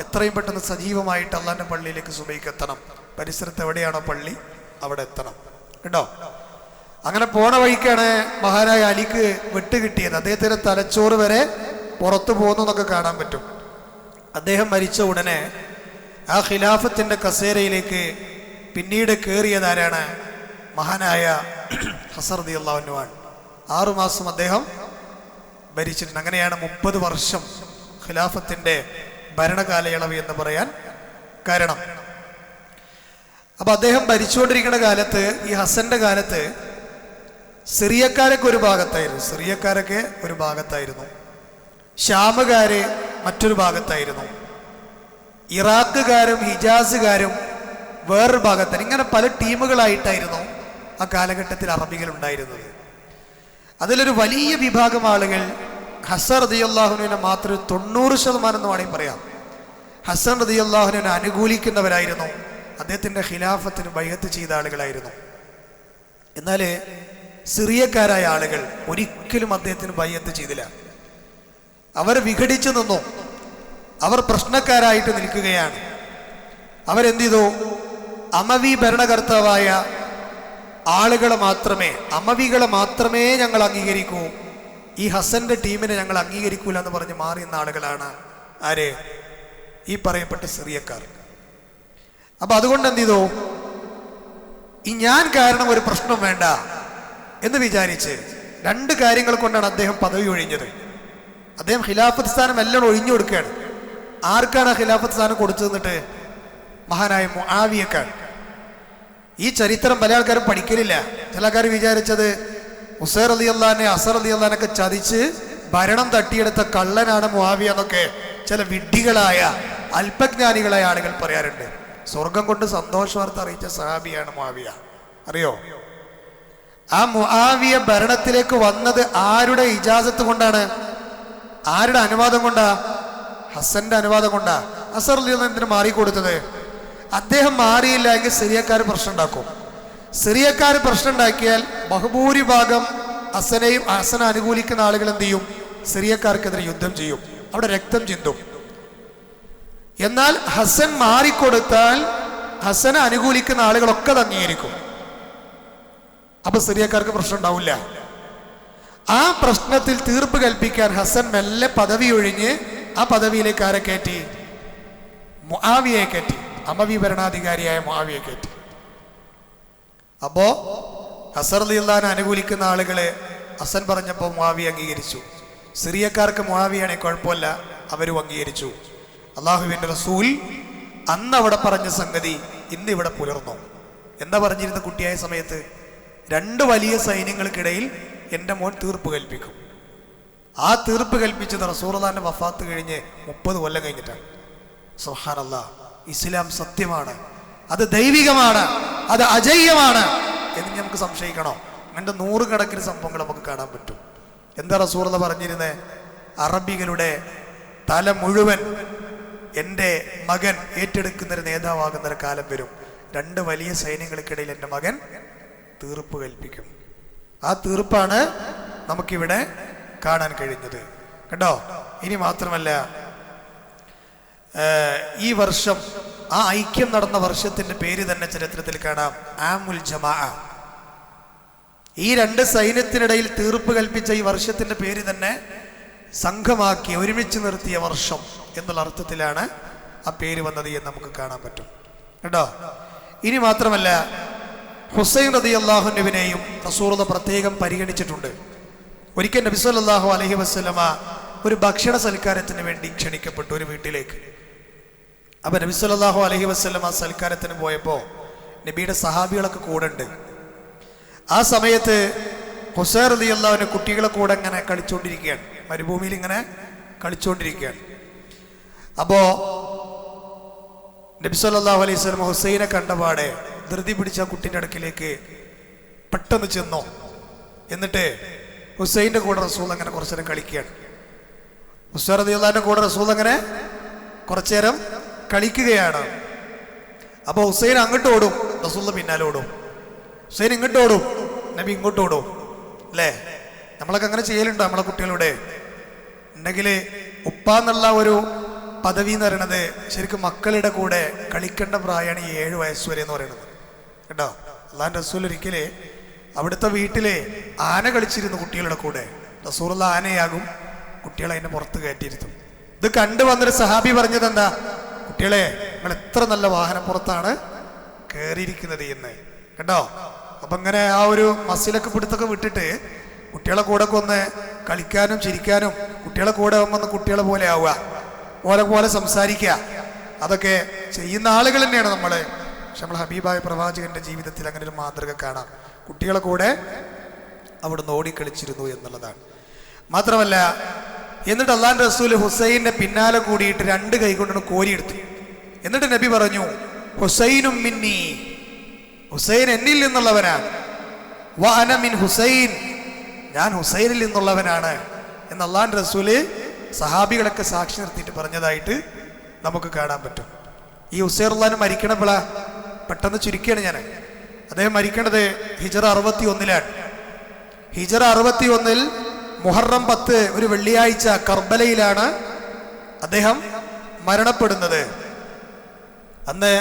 എത്രയും പെട്ടെന്ന് സജീവമായിട്ട് അള്ളാന്റെ പള്ളിയിലേക്ക് സുബഹിക്ക് എത്തണം. പരിസരത്ത് എവിടെയാണോ പള്ളി അവിടെ എത്തണം കേട്ടോ. അങ്ങനെ പോണ വഴിക്കാണ് മഹാനായ അലിക്ക് വെട്ട് കിട്ടിയത്. അദ്ദേഹത്തിന്റെ തലച്ചോറ് വരെ പുറത്തു പോകുന്നു എന്നൊക്കെ കാണാൻ പറ്റും. അദ്ദേഹം മരിച്ച ഉടനെ ആ ഖിലാഫത്തിന്റെ കസേരയിലേക്ക് പിന്നീട് കയറിയതാരാണ്? മഹാനായ ഹസൻ റളിയല്ലാഹു അൻഹു ആണ്. 6 മാസം അദ്ദേഹം ഭരിച്ചിട്ടുണ്ട്. അങ്ങനെയാണ് 30 വർഷം ഖിലാഫത്തിന്റെ ഭരണകാലയളവ് എന്ന് പറയാൻ കാരണം. അപ്പൊ അദ്ദേഹം ഭരിച്ചുകൊണ്ടിരിക്കുന്ന കാലത്ത്, ഈ ഹസന്റെ കാലത്ത് സിറിയക്കാരൊക്കെ ഒരു ഭാഗത്തായിരുന്നു, ഷാമുകാര് മറ്റൊരു ഭാഗത്തായിരുന്നു, ഇറാഖുകാരും ഹിജാസുകാരും വേറൊരു ഭാഗത്തായിരുന്നു. ഇങ്ങനെ പല ടീമുകളായിട്ടായിരുന്നു ആ കാലഘട്ടത്തിൽ അറബികൾ ഉണ്ടായിരുന്നത്. അതിലൊരു വലിയ വിഭാഗം ആളുകൾ ഹസൻ റളിയല്ലാഹുവിനെ മാത്രം 90% എന്ന് വേണമെങ്കിൽ പറയാം, ഹസൻ റളിയല്ലാഹുവിനെ അനുകൂലിക്കുന്നവരായിരുന്നു. അദ്ദേഹത്തിന്റെ ഖിലാഫത്തിന് ബൈഅത്ത് ചെയ്ത ആളുകളായിരുന്നു. എന്നാൽ സിറിയക്കാരായ ആളുകൾ ഒരിക്കലും അദ്ദേഹത്തിന് ബൈഅത്ത് ചെയ്തില്ല. അവർ വിഘടിച്ചു നിന്നു. അവർ പ്രശ്നക്കാരായിട്ട് നിൽക്കുകയാണ്. അവരെന്ത് ചെയ്തു? അമവി ഭരണകർത്താവായ അമവികളെ മാത്രമേ ഞങ്ങൾ അംഗീകരിക്കൂ, ഈ ഹസന്റെ ടീമിനെ ഞങ്ങൾ അംഗീകരിക്കൂല എന്ന് പറഞ്ഞ് മാറിയുന്ന ആളുകളാണ് ആര്? ഈ പറയപ്പെട്ട സിറിയക്കാർ. അപ്പൊ അതുകൊണ്ട് എന്ത് ചെയ്തു? ഈ ഞാൻ കാരണം ഒരു പ്രശ്നം വേണ്ട എന്ന് വിചാരിച്ച് 2 കാര്യങ്ങൾ കൊണ്ടാണ് അദ്ദേഹം പദവി ഒഴിഞ്ഞത്. അദ്ദേഹം ഖിലാഫത്ത് സ്ഥാനം എല്ലാം ഒഴിഞ്ഞു കൊടുക്കുകയാണ്. ആർക്കാണ് ആ ഖിലാഫത്ത് സ്ഥാനം കൊടുത്തു തന്നിട്ട്? മഹാനായ മുആവിയക്കാണ്. ഈ ചരിത്രം പല ആൾക്കാരും പഠിക്കലില്ല. ചില ആൾക്കാർ വിചാരിച്ചത് ഹുസൈൻ റളിയല്ലാഹുവിനെ, ഹസൻ റളിയല്ലാഹുവിനൊക്കെ ചതിച്ച് ഭരണം തട്ടിയെടുത്ത കള്ളനാണ് മുആവിയ എന്നൊക്കെ ചില വിഡ്ഢികളായ അല്പജ്ഞാനികളായ ആളുകൾ പറയാറുണ്ട്. സ്വർഗം കൊണ്ട് സന്തോഷ വാർത്ത അറിയിച്ച സഹാബിയാണ് മുആവിയ. അറിയോ? ആ മുആവിയ ഭരണത്തിലേക്ക് വന്നത് ആരുടെ ഇജാസത്ത് കൊണ്ടാണ്? ആരുടെ അനുവാദം കൊണ്ടാ? ഹസന്റെ അനുവാദം കൊണ്ടാ. ഹസൻ റളിയല്ലാഹു എന്തിനു മാറിക്കൊടുത്തത്? അദ്ദേഹം മാറിയില്ല എങ്കിൽ സിറിയക്കാർ പ്രശ്നം ഉണ്ടാക്കും. സിറിയക്കാർ പ്രശ്നം ഉണ്ടാക്കിയാൽ ബഹുഭൂരിഭാഗം ഹസനെ അനുകൂലിക്കുന്ന ആളുകൾ എന്ത് ചെയ്യും? സിറിയക്കാർക്കെതിരെ യുദ്ധം ചെയ്യും, അവിടെ രക്തം ചിന്തും. എന്നാൽ ഹസൻ മാറിക്കൊടുത്താൽ ഹസനെ അനുകൂലിക്കുന്ന ആളുകളൊക്കെ അത് അംഗീകരിക്കും. അപ്പൊ സിറിയക്കാർക്ക് പ്രശ്നം ഉണ്ടാവില്ല. ആ പ്രശ്നത്തിൽ തീർപ്പ് കൽപ്പിക്കാൻ ഹസൻ മെല്ലെ പദവി ഒഴിഞ്ഞ് ആ പദവിയിലേക്ക് ആരെ കയറ്റി? മുആവിയയെ കയറ്റി. അമവി ഭരണാധികാരിയായ മുആവിയയെ കയറ്റി. അപ്പോ ഹസൻ റളിയല്ലാഹുവിനെ അനുകൂലിക്കുന്ന ആളുകളെ ഹസൻ പറഞ്ഞപ്പോ മുആവിയ അംഗീകരിച്ചു. സിറിയക്കാർക്ക് മുആവിയാണെങ്കിൽ കുഴപ്പമില്ല, അവരും അംഗീകരിച്ചു. അള്ളാഹുവിന്റെ റസൂൽ അന്ന് അവിടെ പറഞ്ഞ സംഗതി ഇന്ന് ഇവിടെ പുലർന്നു. എന്താ പറഞ്ഞിരുന്ന കുട്ടിയായ സമയത്ത്? രണ്ട് വലിയ സൈന്യങ്ങൾക്കിടയിൽ എൻ്റെ മോൻ തീർപ്പ് കൽപ്പിക്കും. ആ തീർപ്പ് കൽപ്പിച്ചത് റസൂലുള്ളാഹിന്റെ വഫാത്ത് കഴിഞ്ഞ് 30 കൊല്ലം കഴിഞ്ഞിട്ടാണ്. സുബ്ഹാനല്ലാഹ്. ഇസ്ലാം സത്യമാണ്, അത് ദൈവികമാണ്, അത് അജയ്യമാണ് എന്ന് നമുക്ക് സംശയിക്കണോ? അങ്ങനത്തെ 100 കണക്കിന് സംഭവങ്ങൾ നമുക്ക് കാണാൻ പറ്റും. എന്താ റസൂലുള്ളാഹി പറഞ്ഞിരുന്നത്? അറബികളുടെ തല മുഴുവൻ എൻ്റെ മകൻ ഏറ്റെടുക്കുന്നൊരു നേതാവാകുന്നൊരു കാലം വരും. രണ്ട് വലിയ സൈന്യങ്ങൾക്കിടയിൽ എൻ്റെ മകൻ തീർപ്പ് കൽപ്പിക്കും. ആ തീർപ്പാണ് നമുക്കിവിടെ കാണാൻ കഴിഞ്ഞത്. കേട്ടോ? ഇനി മാത്രമല്ല, ഈ വർഷം ആ ഐക്യം നടന്ന വർഷത്തിന്റെ പേര് തന്നെ ചരിത്രത്തിൽ കാണാം, ആമുൽ ജമാ. ഈ രണ്ട് സൈന്യത്തിനിടയിൽ തീർപ്പ് കൽപ്പിച്ച ഈ വർഷത്തിന്റെ പേര് തന്നെ സംഘമാക്കി ഒരുമിച്ച് നിർത്തിയ വർഷം എന്നുള്ള അർത്ഥത്തിലാണ് ആ പേര് വന്നത് എന്ന് നമുക്ക് കാണാൻ പറ്റും. കേട്ടോ? ഇനി മാത്രമല്ല, ഹുസൈൻ റളിയല്ലാഹു അൻഹുവിനെയും റസൂലുള്ളാഹി പ്രത്യേകം പരിഗണിച്ചിട്ടുണ്ട്. ഒരിക്കൽ നബി സല്ലല്ലാഹു അലൈഹി വസല്ലമ ഒരു ഭക്ഷണ സൽക്കാരത്തിന് വേണ്ടി ക്ഷണിക്കപ്പെട്ടു ഒരു വീട്ടിലേക്ക്. അപ്പൊ നബി സല്ലല്ലാഹു അലൈഹി വസല്ലമ സൽക്കാരത്തിന് പോയപ്പോൾ നബിയുടെ സഹാബികളൊക്കെ കൂടെ ഉണ്ട്. ആ സമയത്ത് ഹുസൈൻ റളിയല്ലാഹു അൻഹു കുട്ടികളെ കൂടെ ഇങ്ങനെ കളിച്ചുകൊണ്ടിരിക്കുകയാണ്, മരുഭൂമിയിൽ ഇങ്ങനെ കളിച്ചുകൊണ്ടിരിക്കുകയാണ്. അപ്പോ നബി സല്ലല്ലാഹു അലൈഹി വസല്ലം ഹുസൈനെ കണ്ടപാടെ ധൃതി പിടിച്ച കുട്ടിൻ്റെ അടുക്കിലേക്ക് പെട്ടെന്ന് ചെന്നോ. എന്നിട്ട് ഹുസൈൻ്റെ കൂടെ റസൂൽ അങ്ങനെ കുറച്ചു നേരം കളിക്കുകയാണ്. ഹുസൈൻ റളിയല്ലാഹുവിന്റെ കൂടെ റസൂൽ അങ്ങനെ കുറച്ചു നേരം കളിക്കുകയാണ്. അപ്പോൾ ഹുസൈൻ അങ്ങോട്ട് ഓടും, റസൂൽ പിന്നാലെ ഓടും. ഹുസൈൻ ഇങ്ങോട്ട് ഓടും, നബി ഇങ്ങോട്ട് ഓടും. അല്ലേ? നമ്മളൊക്കെ അങ്ങനെ ചെയ്യലുണ്ടോ നമ്മളെ കുട്ടികളുടെ? ഉണ്ടെങ്കിൽ ഉപ്പ എന്നുള്ള ഒരു പദവി എന്ന് പറയുന്നത് ശരിക്കും മക്കളുടെ കൂടെ കളിക്കേണ്ട പ്രായമാണ് ഈ 7 വയസ്സ് വരെ എന്ന് പറയുന്നത്. കേട്ടോ? അല്ലാഹുവിന്റെ റസൂൽ ഒരിക്കലേ അവിടുത്തെ വീട്ടിലെ ആന കളിച്ചിരുന്നു കുട്ടികളുടെ കൂടെ. റസൂലുള്ളാഹി ആനയാകും, കുട്ടികളെ അതിന്റെ പുറത്ത് കയറ്റിയിരുത്തും. ഇത് കണ്ടു വന്നൊരു സഹാബി പറഞ്ഞത് എന്താ? കുട്ടികളെ, നിങ്ങൾ എത്ര നല്ല വാഹനപ്പുറത്താണ് കയറിയിരിക്കുന്നത് എന്ന്. കേട്ടോ? അപ്പൊ ഇങ്ങനെ ആ ഒരു മസിലൊക്കെ പിടുത്തൊക്കെ വിട്ടിട്ട് കുട്ടികളെ കൂടെ ഒന്ന് കളിക്കാനും ചിരിക്കാനും, കുട്ടികളെ കൂടെ വന്ന് കുട്ടികളെ പോലെ ആവുക, പോലെ സംസാരിക്കുക, അതൊക്കെ ചെയ്യുന്ന ആളുകൾ തന്നെയാണ് നമ്മള്. പക്ഷെ നമ്മൾ ഹബീബായ പ്രവാചകന്റെ ജീവിതത്തിൽ അങ്ങനെ ഒരു മാതൃക കാണാം. കുട്ടികളെ കൂടെ അവിടുന്ന് ഓടിക്കളിച്ചിരുന്നു എന്നുള്ളതാണ്. മാത്രമല്ല, എന്നിട്ട് അല്ലാഹുവിന്റെ റസൂൽ ഹുസൈന്റെ പിന്നാലെ കൂടിയിട്ട് 2 കൈ കൊണ്ടാണ് കോരിയെടുത്തു. എന്നിട്ട് നബി പറഞ്ഞു, ഹുസൈനും മിന്നി, ഹുസൈൻ എന്നിൽ നിന്നുള്ളവനാണ്, വ അന മിൻ ഹുസൈൻ, ഞാൻ ഹുസൈനിൽ നിന്നുള്ളവനാണ് എന്ന് അല്ലാഹുവിന്റെ റസൂല് സഹാബികളൊക്കെ സാക്ഷി നിർത്തിയിട്ട് പറഞ്ഞതായിട്ട് നമുക്ക് കാണാൻ പറ്റും. ഈ ഹുസൈൻ റളിയല്ലാഹു മരിക്കണപ്പോഴാ പെട്ടെന്ന് ചുരുക്കിയാണ് ഞാൻ. അദ്ദേഹം മരിക്കേണ്ടത് ഹിജറ 61-ലാണ്. ഹിജറ 61-ൽ മുഹറം 10 ഒരു വെള്ളിയാഴ്ച കർബലയിലാണ് അദ്ദേഹം മരണപ്പെടുന്നത്. അന്ന്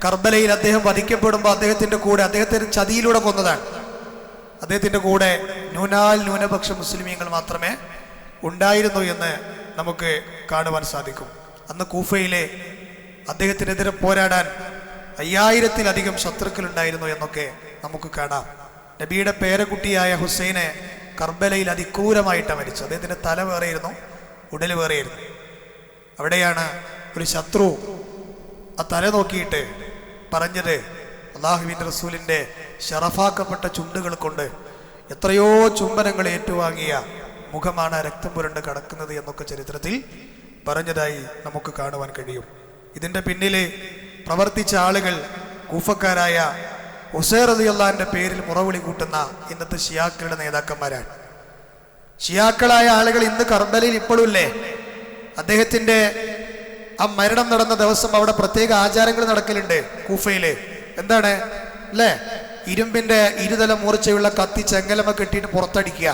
കർബലയിൽ അദ്ദേഹം വധിക്കപ്പെടുമ്പോൾ അദ്ദേഹത്തിന്റെ കൂടെ, അദ്ദേഹത്തെ ചതിയിലൂടെ കൊന്നതാണ്, അദ്ദേഹത്തിന്റെ കൂടെ ന്യൂനപക്ഷ മുസ്ലിമീങ്ങൾ മാത്രമേ ഉണ്ടായിരുന്നു എന്ന് നമുക്ക് കാണുവാൻ സാധിക്കും. അന്ന് കൂഫയിലെ അദ്ദേഹത്തിനെതിരെ പോരാടാൻ 5000-ത്തിലധികം ശത്രുക്കൾ ഉണ്ടായിരുന്നു എന്നൊക്കെ നമുക്ക് കാണാം. നബിയുടെ പേരക്കുട്ടിയായ ഹുസൈനെ കർബലയിൽ അതിക്രൂരമായിട്ടാണ് മരിച്ചത്. അദ്ദേഹത്തിന്റെ തല വേറെയിരുന്നു, ഉടൽ വേറെയായിരുന്നു. അവിടെയാണ് ഒരു ശത്രു ആ തല നോക്കിയിട്ട് പറഞ്ഞത്, അല്ലാഹുവിന്റെ റസൂലിന്റെ ശറഫാക്കപ്പെട്ട ചുണ്ടുകൾ കൊണ്ട് എത്രയോ ചുംബനങ്ങൾ ഏറ്റുവാങ്ങിയ മുഖമാണ് രക്തം പുരണ്ട് കിടക്കുന്നത് എന്നൊക്കെ ചരിത്രത്തിൽ പറഞ്ഞതായി നമുക്ക് കാണുവാൻ കഴിയും. ഇതിന്റെ പിന്നില് പ്രവർത്തിച്ച ആളുകൾ കൂഫക്കാരായ ഹുസൈൻ റളിയല്ലാഹുവിന്റെ പേരിൽ മുറവിളി കൂട്ടുന്ന ഇന്നത്തെ ഷിയാക്കളുടെ നേതാക്കന്മാരാണ്. ഷിയാക്കളായ ആളുകൾ ഇന്ന് കർബലയിൽ ഇപ്പോഴുമില്ലേ? അദ്ദേഹത്തിന്റെ ആ മരണം നടന്ന ദിവസം അവിടെ പ്രത്യേക ആചാരങ്ങൾ നടക്കലുണ്ട് കൂഫയില്. എന്താണ് അല്ലേ? ഇരുമ്പിന്റെ ഇരുതല മൂർച്ചയുള്ള കത്തി ചെങ്കലമ കെട്ടിയിട്ട് പുറത്തടിക്കുക,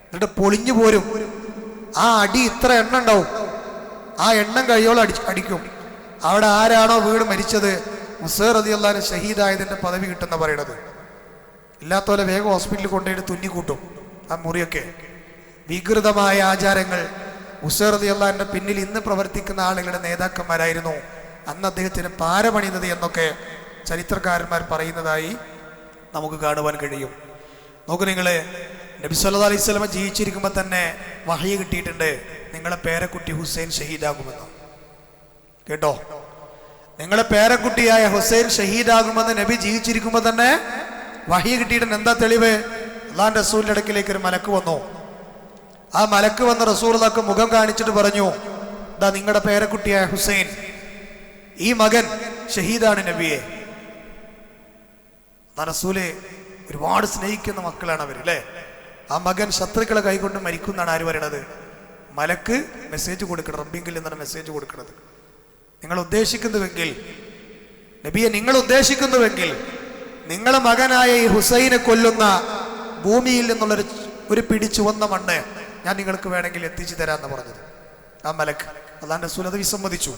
എന്നിട്ട് പൊളിഞ്ഞു പോരും. ആ അടി ഇത്ര എണ്ണം ഉണ്ടാവും, ആ എണ്ണം കഴിയോളം അടിക്കും. അവിടെ ആരാണോ വീട് മരിച്ചത്, ഹുസൈൻ റളിയല്ലാഹു ഷഹീദായതിന്റെ പദവി കിട്ടുന്ന പറയണത്. ഇല്ലാത്തപോലെ വേഗം ഹോസ്പിറ്റലിൽ കൊണ്ടുപോയിട്ട് തുന്നിക്കൂട്ടും ആ മുറിയൊക്കെ. വികൃതമായ ആചാരങ്ങൾ. ഹുസൈൻ റളിയല്ലാഹുവിന്റെ പിന്നിൽ ഇന്ന് പ്രവർത്തിക്കുന്ന ആളുകളുടെ നേതാക്കന്മാരായിരുന്നു അന്ന് അദ്ദേഹത്തിന് പാരപണിയുന്നത് എന്നൊക്കെ ചരിത്രകാരന്മാർ പറയുന്നതായി നമുക്ക് കാണുവാൻ കഴിയും. നോക്കൂ നിങ്ങള്, നബി സല്ലല്ലാഹു അലൈഹി വസല്ലം ജീവിച്ചിരിക്കുമ്പോൾ തന്നെ വഹയി കിട്ടിയിട്ടുണ്ട്, നിങ്ങളെ പേരക്കുട്ടി ഹുസൈൻ ഷഹീദാകുമെന്ന്. കേട്ടോ? നിങ്ങളെ പേരക്കുട്ടിയായ ഹുസൈൻ ഷഹീദാകുമെന്ന് നബി ജീവിച്ചിരിക്കുമ്പോൾ തന്നെ വഹി കിട്ടിയിട്ട് എന്താ തെളിവ്? അള്ളാന്റെ റസൂലിന്റെ അടുക്കിലേക്ക് ഒരു മലക്ക് വന്നു. ആ മലക്ക് വന്ന റസൂലുള്ളാഹിക്ക് മുഖം കാണിച്ചിട്ട് പറഞ്ഞു, ദാ നിങ്ങളുടെ പേരക്കുട്ടിയായ ഹുസൈൻ, ഈ മകൻ ഷഹീദാണ് നബിയെ. റസൂലെ ഒരുപാട് സ്നേഹിക്കുന്ന മക്കളാണ് അവർ അല്ലേ. ആ മകൻ ശത്രുക്കളെ കൈകൊണ്ട് മരിക്കുന്നാണ് ആര് പറയണത്? മലക്ക് മെസ്സേജ് കൊടുക്കണം, റബ്ബിങ്കിൽ നിന്നാണ് മെസ്സേജ് കൊടുക്കുന്നത്. നിങ്ങൾ ഉദ്ദേശിക്കുന്നുവെങ്കിൽ നബിയെ, നിങ്ങൾ ഉദ്ദേശിക്കുന്നുവെങ്കിൽ നിങ്ങളെ മകനായ ഈ ഹുസൈനെ കൊല്ലുന്ന ഭൂമിയിൽ നിന്നുള്ളൊരു ഒരു പിടി ചുവന്ന മണ്ണ് ഞാൻ നിങ്ങൾക്ക് വേണമെങ്കിൽ എത്തിച്ചു തരാമെന്ന് പറഞ്ഞത് ആ മലക്ക്. അല്ലാഹുവിന്റെ റസൂൽ അത് വിസമ്മതിച്ചു.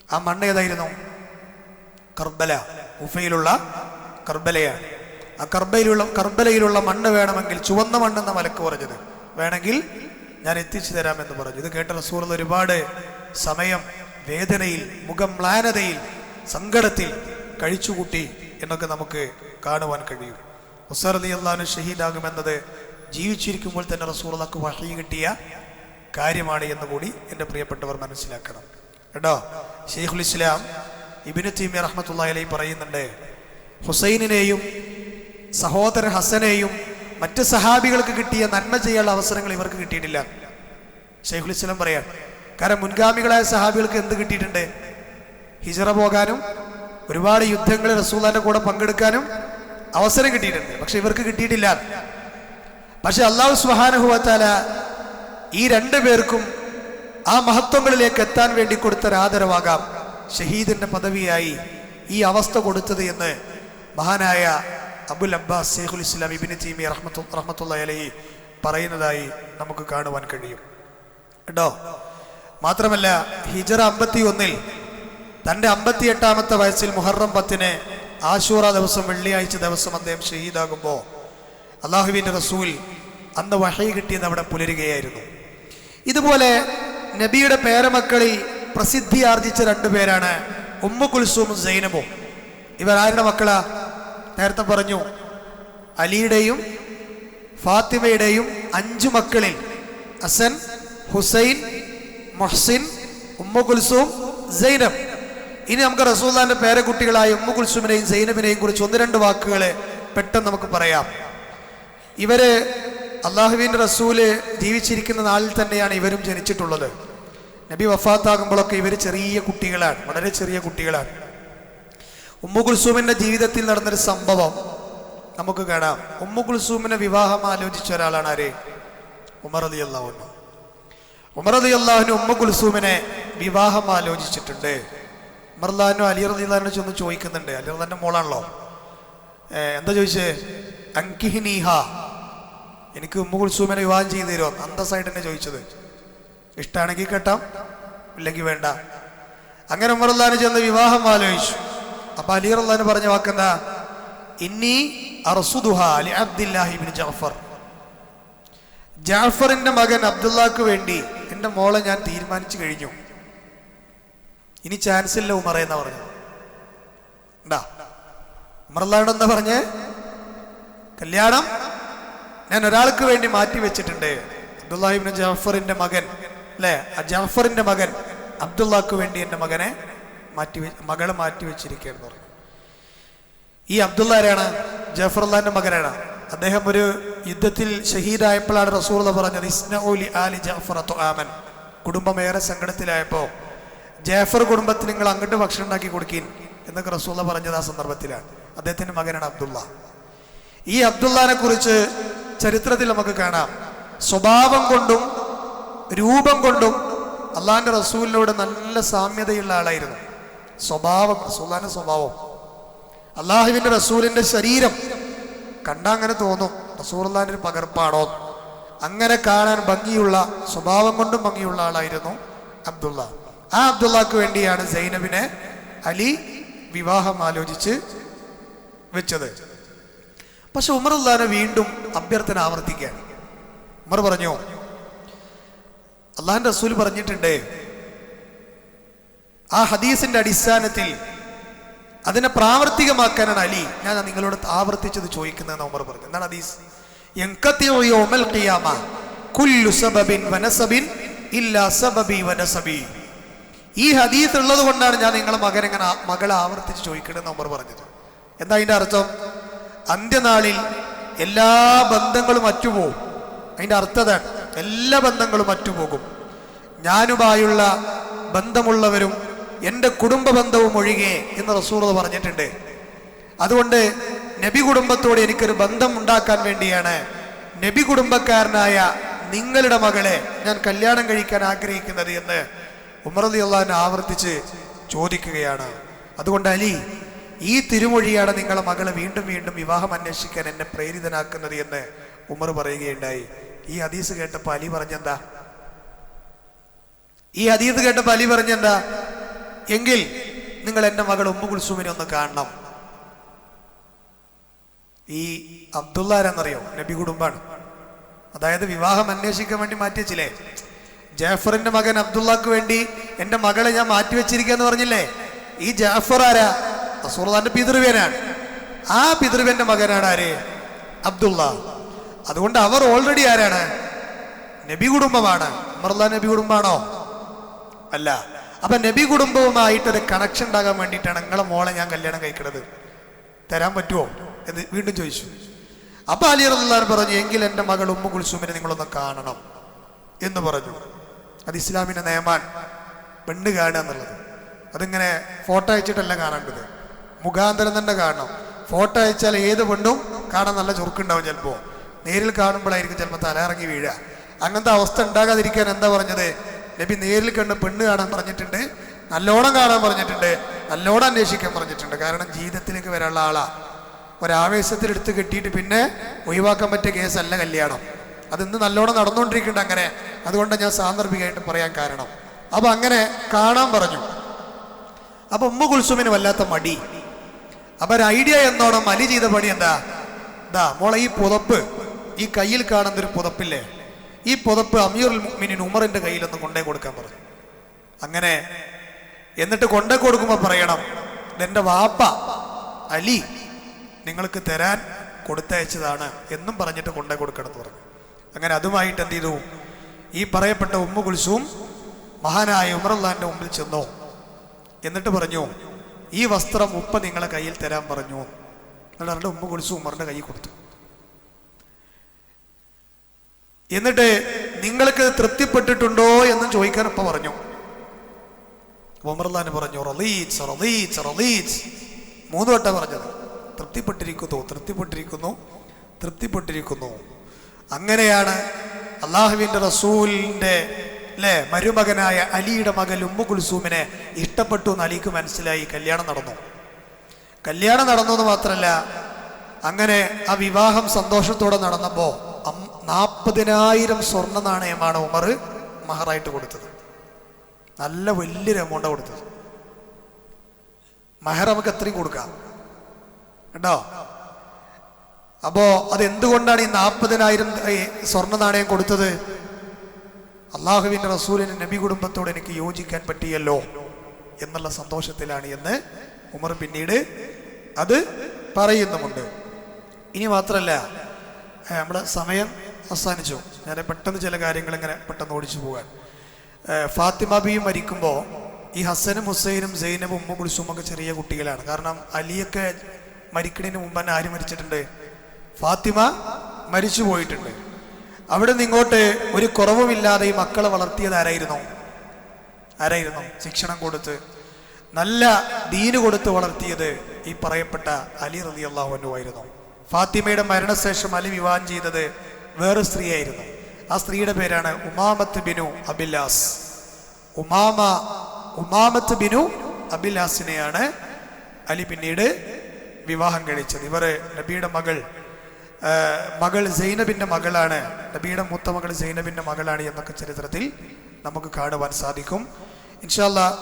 ആ മണ്ണ് ഏതായിരുന്നു? കർബല, ഉഫയിലുള്ള കർബലയാണ്. ആ കർബലയിലുള്ള മണ്ണ് വേണമെങ്കിൽ, ചുവന്ന മണ്ണെന്ന മലക്ക് പറഞ്ഞത്, വേണമെങ്കിൽ ഞാൻ എത്തിച്ചു തരാമെന്ന് പറഞ്ഞു. ഇത് കേട്ട റസൂൽ ഒരുപാട് സമയം വേദനയിൽ, മുഖമ്ലാനതയിൽ, സങ്കടത്തിൽ കഴിച്ചുകൂട്ടി എന്നൊക്കെ നമുക്ക് കാണുവാൻ കഴിയും. ഉസൈർ റളിയല്ലാഹു അൻഹു ഷഹീദാകുമെന്നത് ജീവിച്ചിരിക്കുമ്പോൾ തന്നെ റസൂലുള്ളാഹിക്ക് വഹി കിട്ടിയ കാര്യമാണ് എന്ന് കൂടി എൻ്റെ പ്രിയപ്പെട്ടവർ മനസ്സിലാക്കണം കേട്ടോ. ശൈഖുൽ ഇസ്ലാം ഇബ്നു തൈമിയ്യ റഹ്മത്തുള്ളാഹി അലൈഹി പറയുന്നുണ്ട്, ഹുസൈനിനെയും സഹോദരൻ ഹസനെയും മറ്റ് സഹാബികൾക്ക് കിട്ടിയ നന്മ ചെയ്യാനുള്ള അവസരങ്ങൾ ഇവർക്ക് കിട്ടിയിട്ടില്ല. ശൈഖുൽ ഇസ്ലാം പറയാം, കാരണം മുൻഗാമികളായ സഹാബികൾക്ക് എന്ത് കിട്ടിയിട്ടുണ്ട്? ഹിജ്റ പോകാനും ഒരുപാട് യുദ്ധങ്ങളിൽ റസൂലുള്ളാഹിന്റെ കൂടെ പങ്കെടുക്കാനും അവസരം കിട്ടിയിട്ടുണ്ട്. പക്ഷെ ഇവർക്ക് കിട്ടിയിട്ടില്ല. പക്ഷെ അല്ലാഹു സുബ്ഹാനഹു വ തആല ഈ രണ്ടു പേർക്കും ആ മഹത്വങ്ങളിലേക്ക് എത്താൻ വേണ്ടി കൊടുത്തൊരു ആദരവാകാം ഷഹീദിന്റെ പദവിയായി ഈ അവസ്ഥ കൊടുത്തത് എന്ന് മഹാനായ അബുൽ അബ്ബാസ് ശൈഖുൽ ഇസ്ലാം ഇബ്നു തൈമിയ്യ റഹ്മത്തുള്ളാഹി അലൈഹി പറയുന്നതായി നമുക്ക് കാണുവാൻ കഴിയും കേട്ടോ. മാത്രമല്ല ഹിജ്റ 51-ൽ തൻ്റെ 58-ാമത്തെ വയസ്സിൽ മുഹറം 10-ന് ആശൂറ ദിവസം, വെള്ളിയാഴ്ച ദിവസം അദ്ദേഹം ഷഹീദാകുമ്പോൾ അള്ളാഹുവിൻ്റെ റസൂൽ അന്ന് വഹി കിട്ടിയത് അവിടെ പുലരുകയായിരുന്നു. ഇതുപോലെ നബിയുടെ പേരമക്കളിൽ പ്രസിദ്ധി ആർജിച്ച രണ്ടുപേരാണ് ഉമ്മു കുൽസൂമും സൈനബും. ഇവർ ആരുടെ മക്കളാ? നേരത്തെ പറഞ്ഞു, അലിയുടെയും ഫാത്തിമയുടെയും 5 മക്കളിൽ ഹസൻ, ഹുസൈൻ, മുഹ്സിൻ, ഉമ്മു കുൽസൂം, സൈനബ്. ഇനി നമുക്ക് റസൂലുള്ളാഹിന്റെ പേരക്കുട്ടികളായ ഉമ്മു കുൽസൂമിനെയും സൈനബിനെയും കുറിച്ച് 1-2 വാക്കുകൾ പെട്ടെന്ന് നമുക്ക് പറയാം. ഇവര് അള്ളാഹുവിൻ്റെ റസൂല് ജീവിച്ചിരിക്കുന്ന നാളിൽ തന്നെയാണ് ഇവരും ജനിച്ചിട്ടുള്ളത്. നബി വഫാത്താകുമ്പോഴൊക്കെ ഇവർ ചെറിയ കുട്ടികളാണ്, വളരെ ചെറിയ കുട്ടികളാണ്. ഉമ്മു കുൽസൂമിന്റെ ജീവിതത്തിൽ നടന്നൊരു സംഭവം നമുക്ക് കാണാം. ഉമ്മു കുൽസൂമിനെ വിവാഹം ആലോചിച്ച ഒരാളാണ് ആര്? ഉമർ റളിയല്ലാഹു അൻഹു. ഉമർ റളിയല്ലാഹു അൻഹു ഉമ്മു കുൽസൂമിനെ വിവാഹം ആലോചിച്ചിട്ടുണ്ട്. ഉമർ റളിയല്ലാഹു അൻഹു അലി റളിയല്ലാഹു അൻഹു ചെന്ന് ചോദിക്കുന്നുണ്ട്. അലി റളിയല്ലാഹുവിന്റെ മോളാണല്ലോ. എന്താ ചോദിച്ചേ? അൻകിഹിനീഹ, എനിക്ക് ഉമ്മു കുൽസൂമിനെ വിവാഹം ചെയ്തു തരുമോ? അന്തസ്സായിട്ട് തന്നെ ചോദിച്ചത്. ഇഷ്ടമാണെങ്കിൽ കേട്ടാം, ഇല്ലെങ്കിൽ വേണ്ട. അങ്ങനെ ഉമർ റളിയല്ലാഹു അൻഹു ചെന്ന് വിവാഹം ആലോചിച്ചു. അപ്പൊ അലി റളിയല്ലാഹു അൻഹു പറഞ്ഞ വാക്കെന്താ? ഇന്നി അർസുദുഹ ലി അബ്ദില്ലാഹി ഇബ്നു ജഅഫർ, ജഅഫറിന്റെ മകൻ അബ്ദുള്ളാഹ്ക്ക് വേണ്ടി എൻ്റെ മോളെ ഞാൻ തീരുമാനിച്ചു കഴിഞ്ഞു. ഇനി ചാൻസ് ഇല്ല ഉമറേ എന്നാ പറഞ്ഞു. ഉണ്ടാ ഉമർ റളിയല്ലാഹു അൻഹു എന്താ പറഞ്ഞേ? കല്യാണം ഞാൻ ഒരാൾക്ക് വേണ്ടി മാറ്റി വെച്ചിട്ടുണ്ട്. അബ്ദുല്ലാഹി ഇബ്നു ജഅഫറിന്റെ മകൻ അല്ലേ, ജഅഫറിന്റെ മകൻ അബ്ദുള്ളാഹ്ക്ക് വേണ്ടി എൻ്റെ മകളെ മാറ്റി വെച്ചിരിക്കുകയെന്ന് പറഞ്ഞു. ഈ അബ്ദുള്ള ആരാണ്? ജഅഫർ അള്ളാഹിന്റെ മകനാണ്. അദ്ദേഹം ഒരു യുദ്ധത്തിൽ ഷഹീദായപ്പോഴാണ് റസൂലുള്ളാഹി പറഞ്ഞത്, ഇസ്നഉ ലി ആലി ജഅഫർ തുആമൻ. കുടുംബം ഏറെ സങ്കടത്തിലായപ്പോൾ ജഅഫർ കുടുംബത്തിന് നിങ്ങൾ അങ്ങോട്ട് ഭക്ഷണം ഉണ്ടാക്കി കൊടുക്കീൻ എന്നൊക്കെ റസൂലുള്ളാഹി പറഞ്ഞത് ആ സന്ദർഭത്തിലാണ്. അദ്ദേഹത്തിന്റെ മകനാണ് അബ്ദുള്ള. ഈ അബ്ദുള്ളാനെ കുറിച്ച് ചരിത്രത്തിൽ നമുക്ക് കാണാം, സ്വഭാവം കൊണ്ടും രൂപം കൊണ്ടും അള്ളാഹിന്റെ റസൂലിനോട് നല്ല സാമ്യതയുള്ള ആളായിരുന്നു. റസൂലുള്ളാഹിന്റെ സ്വഭാവം, അള്ളാഹുവിന്റെ റസൂലിന്റെ ശരീരം കണ്ടാൽ അങ്ങനെ തോന്നും റസൂലുള്ളാഹിന്റെ ഒരു പകർപ്പാണോ. അങ്ങനെ കാണാൻ ഭംഗിയുള്ള, സ്വഭാവം കൊണ്ടും ഭംഗിയുള്ള ആളായിരുന്നു അബ്ദുള്ള. ആ അബ്ദുള്ളക്ക് വേണ്ടിയാണ് സൈനബിനെ അലി വിവാഹം ആലോചിച്ച് വെച്ചത്. പക്ഷെ ഉമർ റളിയല്ലാഹു അൻഹു വീണ്ടും അഭ്യർത്ഥന ആവർത്തിക്കുകയാണ്. ഉമർ പറഞ്ഞു, അള്ളാഹിന്റെ റസൂൽ പറഞ്ഞിട്ടുണ്ട്, ആ ഹദീസിന്റെ അടിസ്ഥാനത്തിൽ അതിനെ പ്രാവർത്തികമാക്കാനാണ് അലി ഞാൻ നിങ്ങളോട് ആവർത്തിച്ചത് ചോദിക്കുന്നതെന്ന് ഉമർ പറഞ്ഞു. എന്താണ് ഹദീസ്? യൻഖതിഉ യൗമൽ ഖിയാമ കുല്ലു സബബിൻ വനസബിൻ ഇല്ലാ സബബി വനസബി. ഈ ഹദീസ് ഉള്ളത് കൊണ്ടാണ് ഞാൻ നിങ്ങളെ മകളെ ആവർത്തിച്ച് ചോദിക്കണമെന്ന് ഉമർ പറഞ്ഞത്. എന്താ അതിന്റെ അർത്ഥം? അന്ത്യനാളിൽ എല്ലാ ബന്ധങ്ങളും അറ്റുപോകും. അതിൻ്റെ അർത്ഥതാണ് എല്ലാ ബന്ധങ്ങളും അറ്റുപോകും. ഞാനുമായുള്ള ബന്ധമുള്ളവരും എൻ്റെ കുടുംബ ബന്ധവും ഒഴികെ എന്ന് റസൂലുള്ളാഹി പറഞ്ഞിട്ടുണ്ട്. അതുകൊണ്ട് നബി കുടുംബത്തോട് എനിക്കൊരു ബന്ധം ഉണ്ടാക്കാൻ വേണ്ടിയാണ് നബി കുടുംബക്കാരനായ നിങ്ങളുടെ മകളെ ഞാൻ കല്യാണം കഴിക്കാൻ ആഗ്രഹിക്കുന്നത് എന്ന് ഉമർ റളിയല്ലാഹു അൻഹു ആവർത്തിച്ച് ചോദിക്കുകയാണ്. അതുകൊണ്ട് അലി, ഈ തിരുമൊഴിയാണ് നിങ്ങളെ മകളെ വീണ്ടും വീണ്ടും വിവാഹം അന്വേഷിക്കാൻ എന്നെ പ്രേരിതനാക്കുന്നത് എന്ന് ഉമർ പറയുകയുണ്ടായി. ഈ ഹദീസ് കേട്ടപ്പോൾ അലി പറഞ്ഞെന്താ? എങ്കിൽ നിങ്ങൾ എൻ്റെ മകൾ ഉമ്മു കുൽസൂമിനെ ഒന്ന് കാണണം. ഈ അബ്ദുള്ള ആരെന്നറിയോ? നബി കുടുംബാണ്. അതായത് വിവാഹം അന്വേഷിക്കാൻ വേണ്ടി മാറ്റി വെച്ചില്ലേ? ജാഫറിന്റെ മകൻ അബ്ദുള്ളക്ക് വേണ്ടി എൻ്റെ മകളെ ഞാൻ മാറ്റി വെച്ചിരിക്കാന്ന് പറഞ്ഞില്ലേ? ഈ ജാഫർ ആരാ? റസൂലുള്ളാഹിന്റെ പിതൃവ്യനാണ്. ആ പിതൃവ്യന്റെ മകനാണ് ആര്? അബ്ദുള്ള. അതുകൊണ്ട് അവർ ഓൾറെഡി ആരാണ്? നബി കുടുംബമാണ്. ഉമറുല്ലാഹി നബി കുടുംബാണോ? അല്ല. അപ്പൊ നബി കുടുംബവുമായിട്ടൊരു കണക്ഷൻ ഉണ്ടാകാൻ വേണ്ടിയിട്ടാണ് നിങ്ങളെ മോളെ ഞാൻ കല്യാണം കഴിക്കുന്നത്. തരാൻ പറ്റുമോ എന്ന് വീണ്ടും ചോദിച്ചു. അപ്പൊ അലി റളിയല്ലാഹു അൻഹു പറഞ്ഞു, എങ്കിൽ എൻ്റെ മകൾ ഉമ്മു കുൽസൂമിനെ നിങ്ങളൊന്ന് കാണണം എന്ന് പറഞ്ഞു. അത് ഇസ്ലാമിന്റെ നിയമാണ്, പെണ്ണ് കാണുക എന്നുള്ളത്. അതിങ്ങനെ ഫോട്ടോ അയച്ചിട്ടല്ല കാണേണ്ടത്, മുഖാന്തരം തന്നെ കാണണം. ഫോട്ടോ അയച്ചാൽ ഏത് പെണ്ണും കാണാൻ നല്ല ചുരുക്കുണ്ടാവും. ചിലപ്പോൾ നേരിൽ കാണുമ്പോഴായിരിക്കും ചിലപ്പോൾ തലയിറങ്ങി വീഴുക. അങ്ങനത്തെ അവസ്ഥ ഉണ്ടാകാതിരിക്കാൻ എന്താ പറഞ്ഞത്? നബി നേരിൽ കണ്ട് പെണ്ണ് കാണാൻ പറഞ്ഞിട്ടുണ്ട്, നല്ലോണം കാണാൻ പറഞ്ഞിട്ടുണ്ട്, നല്ലോണം അന്വേഷിക്കാൻ പറഞ്ഞിട്ടുണ്ട്. കാരണം ജീവിതത്തിലേക്ക് വരാനുള്ള ആളാ. ഒരാവേശത്തിലെടുത്ത് കെട്ടിയിട്ട് പിന്നെ ഒഴിവാക്കാൻ പറ്റിയ കേസല്ല കല്യാണം. അതിന്ന് നല്ലോണം നടന്നുകൊണ്ടിരിക്കുന്നുണ്ട് അങ്ങനെ. അതുകൊണ്ട് ഞാൻ സാന്ദർഭികമായിട്ട് പറയാൻ കാരണം. അപ്പൊ അങ്ങനെ കാണാൻ പറഞ്ഞു. അപ്പൊ ഉമ്മു കുൽസൂമിന് വല്ലാത്ത മടി. അപ്പൊ ഒരു ഐഡിയ എന്നോണം അലി ചെയ്ത പണി എന്താ? മോളെ ഈ പുതപ്പ്, ഈ കയ്യിൽ കാണുന്നൊരു പുതപ്പില്ലേ, ഈ പുതപ്പ് അമീറുൽ മുഅ്മിനീൻ ഉമറിന്റെ കയ്യിലൊന്ന് കൊണ്ടേ കൊടുക്കാൻ പറഞ്ഞു. അങ്ങനെ എന്നിട്ട് കൊണ്ടേ കൊടുക്കുമ്പോൾ പറയണം, ഇതെന്റെ വാപ്പ അലി നിങ്ങൾക്ക് തരാൻ കൊടുത്തയച്ചതാണ് എന്നും പറഞ്ഞിട്ട് കൊണ്ടേ കൊടുക്കണം എന്ന് പറഞ്ഞു. അങ്ങനെ അതുമായിട്ട് എന്ത് ചെയ്തു? ഈ പറയപ്പെട്ട ഉമ്മു കുൽസൂം മഹാനായ ഉമർ അള്ളാന്റെ മുമ്പിൽ ചെന്നു. എന്നിട്ട് പറഞ്ഞു, ഈ വസ്ത്രം ഉപ്പ നിങ്ങളെ കയ്യിൽ തരാൻ പറഞ്ഞു. എന്നിട്ട് ഉമ്മു കുൽസൂം ഉമറിന്റെ കയ്യിൽ കൊടുത്തു. എന്നിട്ട് നിങ്ങൾക്ക് തൃപ്തിപ്പെട്ടിട്ടുണ്ടോ എന്ന് ചോദിക്കാൻ ഉപ്പ പറഞ്ഞു. ഉമർ അള്ളാന് പറഞ്ഞു, റളീച്ച് റളീച്ച് റളീച്ച് 3 വട്ടം പറഞ്ഞത്. തൃപ്തിപ്പെട്ടിരിക്കുന്നു. അങ്ങനെയാണ് അള്ളാഹുവിന്റെ റസൂലിന്റെ മരുമകനായ അലിയുടെ മകൾ ഉമ്മു കുൽസൂമിനെ ഇഷ്ടപ്പെട്ടു എന്ന് അലിക്ക് മനസ്സിലായി. കല്യാണം നടന്നു എന്ന് മാത്രമല്ല, അങ്ങനെ ആ വിവാഹം സന്തോഷത്തോടെ നടന്നപ്പോ 40,000 സ്വർണ്ണ നാണയമാണ് ഉമർ മഹറായിട്ട് കൊടുത്തത്. നല്ല വലിയൊരു എമൗണ്ടാണ് കൊടുത്തത്. മഹർ നമുക്ക് എത്രയും കൊടുക്കാം കേട്ടോ. അപ്പോ അതെന്തുകൊണ്ടാണ് ഈ 40,000 സ്വർണ്ണ നാണയം കൊടുത്തത്? അള്ളാഹുവിന്റെ റസൂലിന് നബി കുടുംബത്തോട് എനിക്ക് യോജിക്കാൻ പറ്റിയല്ലോ എന്നുള്ള സന്തോഷത്തിലാണ് എന്ന് ഉമർ പിന്നീട് അത് പറയുന്നുമുണ്ട്. ഇനി മാത്രല്ല, നമ്മുടെ സമയം അവസാനിച്ചു. ഞാൻ പെട്ടെന്ന് ചില കാര്യങ്ങൾ ഇങ്ങനെ പെട്ടെന്ന് ഓടിച്ചു പോകാൻ. ഫാത്തിമ ബിയും മരിക്കുമ്പോൾ ഈ ഹസനും ഹുസൈനും സൈനബും ഉമ്മു കുൽസൂം ഒക്കെ ചെറിയ കുട്ടികളാണ്. കാരണം അലിയൊക്കെ മരിക്കുന്നതിന് മുമ്പ് തന്നെ ആര് മരിച്ചിട്ടുണ്ട്? ഫാത്തിമ മരിച്ചു പോയിട്ടുണ്ട്. അവിടെ നിന്ന് ഇങ്ങോട്ട് ഒരു കുറവുമില്ലാതെ ഈ മക്കളെ വളർത്തിയത് ആരായിരുന്നു? ശിക്ഷണം കൊടുത്ത് നല്ല ദീന് കൊടുത്ത് വളർത്തിയത് ഈ പറയപ്പെട്ട അലി റളിയല്ലാഹു അൻഹു ആയിരുന്നു. ഫാത്തിമയുടെ മരണശേഷം അലി വിവാഹം ചെയ്തത് വേറെ സ്ത്രീയായിരുന്നു. ആ സ്ത്രീയുടെ പേരാണ് ഉമാമത്ത് ബിനു അബില്ലാസ്. ഉമാമത്ത് ബിനു അബില്ലാസിനെയാണ് അലി പിന്നീട് വിവാഹം കഴിച്ചത്. ഇവർ നബിയുടെ മകൾ സൈനബിന്റെ മകളാണ്. നബിയുടെ മൂത്ത മകൾ സൈനബിന്റെ മകളാണ് എന്നൊക്കെ ചരിത്രത്തിൽ നമുക്ക് കാണുവാൻ സാധിക്കും. ഇൻഷാ അല്ലാഹ്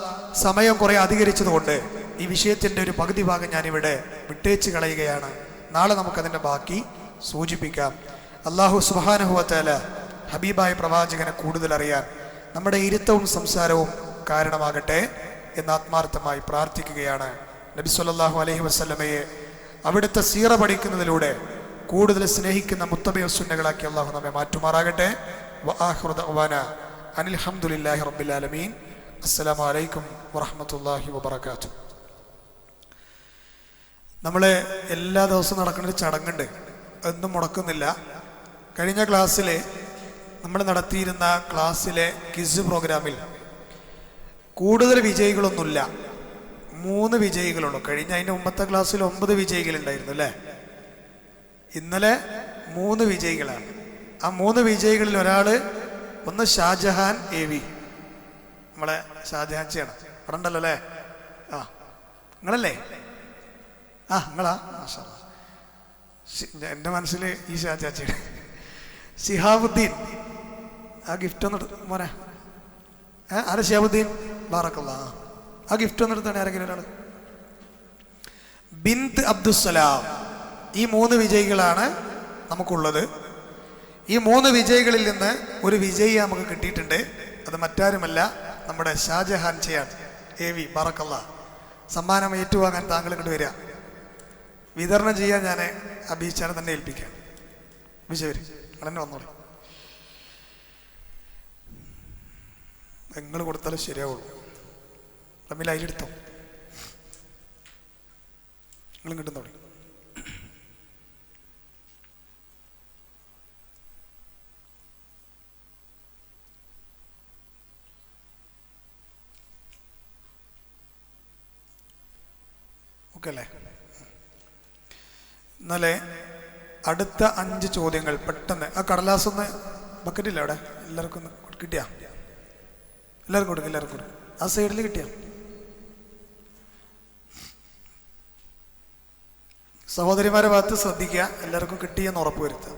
സമയം കുറെ അധികരിച്ചതുകൊണ്ട് ഈ വിഷയത്തിന്റെ ഒരു പകുതി ഭാഗം ഞാനിവിടെ വിട്ടേച്ച് കളയുകയാണ്. നാളെ നമുക്കതിൻ്റെ ബാക്കി സൂചിപ്പിക്കാം. അല്ലാഹു സുബ്ഹാനഹു വ തആല ഹബീബായ പ്രവാചകനെ കൂടുതൽ അറിയാൻ നമ്മുടെ ഇരുത്തവും സംസാരവും കാരണമാകട്ടെ എന്ന് ആത്മാർത്ഥമായി പ്രാർത്ഥിക്കുകയാണ്. നബി സല്ലല്ലാഹു അലൈഹി വസല്ലമയെ അവിടുത്തെ സീറ പഠിക്കുന്നതിലൂടെ കൂടുതൽ സ്നേഹിക്കുന്ന മുത്തബിയ സുന്നകളാക്കി അള്ളാഹു നമ്മെ മാറ്റുമാറാകട്ടെ. വആഖിറു ദഅ്വാനാ അനിൽ ഹംദുലില്ലാഹി റബ്ബിൽ ആലമീൻ. അസ്സലാമു അലൈക്കും വറഹ്മത്തുള്ളാഹി വബറകാതുഹു. നമ്മൾ എല്ലാ ദിവസവും നടക്കുന്ന ഒരു ചടങ്ങുണ്ട്, അതൊന്നും മുടക്കുന്നില്ല. കഴിഞ്ഞ ക്ലാസ്സിൽ നമ്മൾ നടത്തിയിരുന്ന ക്ലാസ്സിലെ ക്വിസ് പ്രോഗ്രാമിൽ കൂടുതൽ വിജയികളൊന്നുമില്ല, 3 വിജയികളുള്ളൂ. കഴിഞ്ഞ അതിൻ്റെ മുമ്പത്തെ ക്ലാസ്സിൽ 9 വിജയികളുണ്ടായിരുന്നു അല്ലേ? ഇന്നലെ 3 വിജയികളാണ്. ആ 3 വിജയികളിൽ ഒരാൾ, ഒന്ന് ഷാജഹാൻ AV, നമ്മളെ ഷാജഹാൻ ചെയ്യണം, അവിടെ ഉണ്ടല്ലോ അല്ലേ? ആ നിങ്ങളല്ലേ? ആ നിങ്ങളാ? മാഷാ അല്ലാഹ്. എൻ്റെ മനസ്സിൽ ഈ ഷാജാച്ചിയാണ്. ശിഹാബുദ്ദീൻ, ആ ഗിഫ്റ്റ് ഒന്ന് മോനെ. ആരെ ശിഹാബുദ്ദീൻ? ബാറക്കല്ലാ. ആ ഗിഫ്റ്റ് ഒന്ന് എടുത്താണ് ആരെങ്കിലും ഒരാൾ. ബിന്ത് അബ്ദുസ്സലാം. ഈ 3 വിജയികളാണ് നമുക്കുള്ളത്. ഈ 3 വിജയികളിൽ നിന്ന് ഒരു വിജയി നമുക്ക് കിട്ടിയിട്ടുണ്ട്. അത് മറ്റാരുമല്ല, നമ്മുടെ ഷാജഹാൻ ചെയ്യാൻ AV. ബാറക്കല്ലാ. സമ്മാനം ഏറ്റുവാങ്ങാൻ താങ്കൾ ഇങ്ങോട്ട് വരിക, വിതരണം ചെയ്യാൻ ഞാൻ അബീച്ചാനെ തന്നെ ഏൽപ്പിക്കാം. വിജയ് വരും, അങ്ങനെ വന്നോളൂ. നിങ്ങൾ കൊടുത്താലും ശരിയാവുള്ളൂ. തമ്മിൽ അതിലെടുത്തോ, നിങ്ങൾ കിട്ടുന്നോളൂ. ഓക്കെ അല്ലേ? എന്നാലേ അടുത്ത 5 ചോദ്യങ്ങൾ പെട്ടെന്ന്. ആ കടലാസൊന്ന് ബക്കറ്റില്ല അവിടെ? എല്ലാവർക്കും ഒന്ന് കിട്ടിയാ? എല്ലാവർക്കും കൊടുക്കും, എല്ലാവർക്കും കൊടുക്കും. ആ സൈഡിൽ കിട്ടിയ സഹോദരിമാരെ ഭാഗത്ത് ശ്രദ്ധിക്കുക, എല്ലാവർക്കും കിട്ടിയെന്ന് ഉറപ്പ് വരുത്തുക.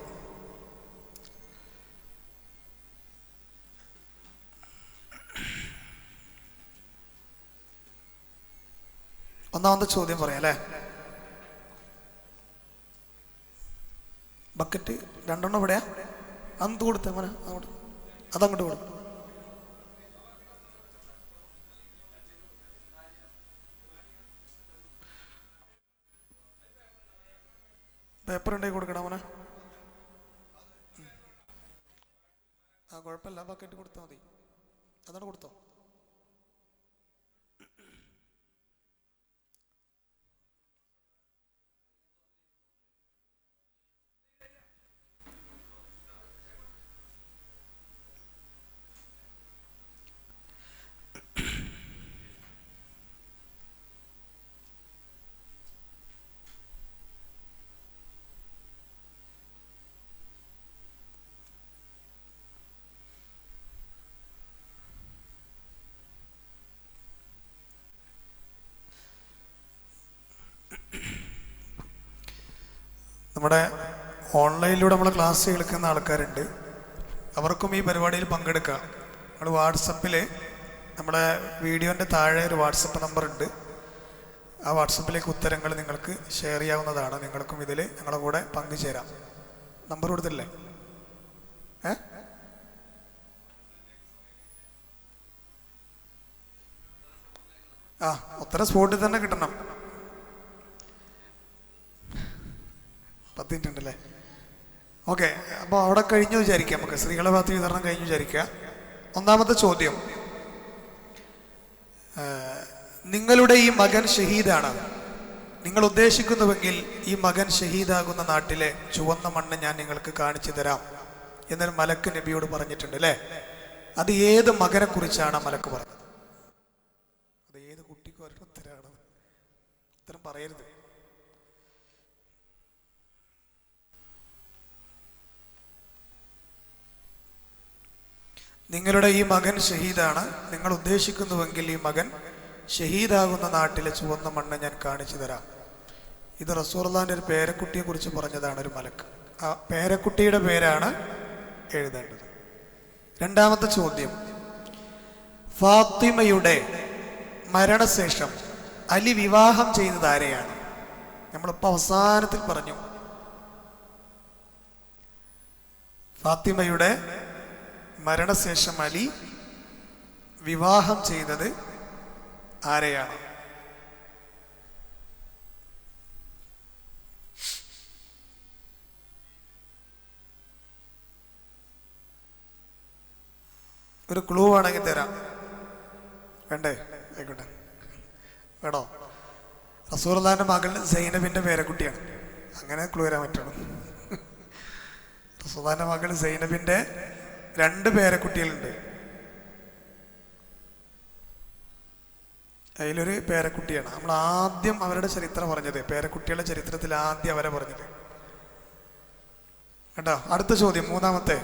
ഒന്നാമത്തെ ചോദ്യം പറയാം അല്ലേ? ബക്കറ്റ് 2 എണ്ണം ഇവിടെയാ? അന്ത് കൊടുത്തേ മോനെ, അതങ്ങോട്ട് കൊടുക്കും. പേപ്പർ ഉണ്ടെങ്കിൽ കൊടുക്കണം മോനെ. ആ കുഴപ്പമില്ല, ബക്കറ്റ് കൊടുത്താൽ മതി. അതാണ് കൊടുത്തോ. നമ്മുടെ ഓൺലൈനിലൂടെ നമ്മൾ ക്ലാസ് കേൾക്കുന്ന ആൾക്കാരുണ്ട്, അവർക്കും ഈ പരിപാടിയിൽ പങ്കെടുക്കാം. നമ്മൾ വാട്സപ്പിൽ, നമ്മുടെ വീഡിയോൻ്റെ താഴെ ഒരു വാട്സപ്പ് നമ്പർ ഉണ്ട്. ആ വാട്സപ്പിലേക്ക് ഉത്തരങ്ങൾ നിങ്ങൾക്ക് ഷെയർ ചെയ്യാവുന്നതാണ്. നിങ്ങൾക്കും ഇതിൽ ഞങ്ങളുടെ കൂടെ പങ്കുചേരാം. നമ്പർ കൊടുത്തില്ലേ? ആ ഉത്തരം സ്പോട്ടിൽ തന്നെ കിട്ടണം. 10 മിനിറ്റ് ഉണ്ടല്ലേ? ഓക്കെ, അപ്പോൾ അവിടെ കഴിഞ്ഞു വിചാരിക്കാം. നമുക്ക് സ്ത്രീകളെ ഭാഗത്ത് വിതരണം കഴിഞ്ഞു വിചാരിക്കുക. ഒന്നാമത്തെ ചോദ്യം, നിങ്ങളുടെ ഈ മകൻ ഷഹീദാണ്. നിങ്ങൾ ഉദ്ദേശിക്കുന്നുവെങ്കിൽ ഈ മകൻ ഷഹീദാകുന്ന നാട്ടിലെ ചുവന്ന മണ്ണ് ഞാൻ നിങ്ങൾക്ക് കാണിച്ചു തരാം എന്നൊരു മലക്ക് നബിയോട് പറഞ്ഞിട്ടുണ്ട് അല്ലേ? അത് ഏത് മകനെ കുറിച്ചാണ് മലക്ക് പറഞ്ഞത്? അത് ഏത് കുട്ടിക്കും ഒരു ഉത്തരമാണ്. ഉത്തരം പറയരുത്. നിങ്ങളുടെ ഈ മകൻ ഷഹീദാണ്. നിങ്ങൾ ഉദ്ദേശിക്കുന്നുവെങ്കിൽ ഈ മകൻ ഷഹീദാകുന്ന നാട്ടിലെ ചുവന്ന മണ്ണ് ഞാൻ കാണിച്ചു തരാം. ഇത് റസൂലുള്ളാഹിന്റെ ഒരു പേരക്കുട്ടിയെ കുറിച്ച് പറഞ്ഞതാണ് ഒരു മലക്ക്. ആ പേരക്കുട്ടിയുടെ പേരാണ് എഴുതേണ്ടത്. രണ്ടാമത്തെ ചോദ്യം, ഫാത്തിമയുടെ മരണശേഷം അലി വിവാഹം ചെയ്തത് ആരെയാണ്? നമ്മളിപ്പോൾ അവസാനത്തിൽ പറഞ്ഞു. ഫാത്തിമയുടെ മരണശേഷം അലി വിവാഹം ചെയ്തത് ആരെയാണ്? ഒരു ക്ലൂ വേണമെങ്കിൽ തരാം. വേണ്ടേ? ആയിക്കോട്ടെ, വേണോ? റസൂലുള്ളാഹിന്റെ മകൾ സൈനബിന്റെ പേരക്കുട്ടിയാണ്. അങ്ങനെ ക്ലൂ വരാൻ പറ്റണം. റസൂലുള്ളാഹിന്റെ മകൾ സൈനബിന്റെ 2 പേരക്കുട്ടികളുണ്ട്. അതിലൊരു പേരക്കുട്ടിയാണ്. നമ്മൾ ആദ്യം അവരുടെ ചരിത്രം പറഞ്ഞത്, പേരക്കുട്ടികളുടെ ചരിത്രത്തിൽ ആദ്യം അവരെ പറഞ്ഞത് കേട്ടോ. അടുത്ത ചോദ്യം, മൂന്നാമത്തെ.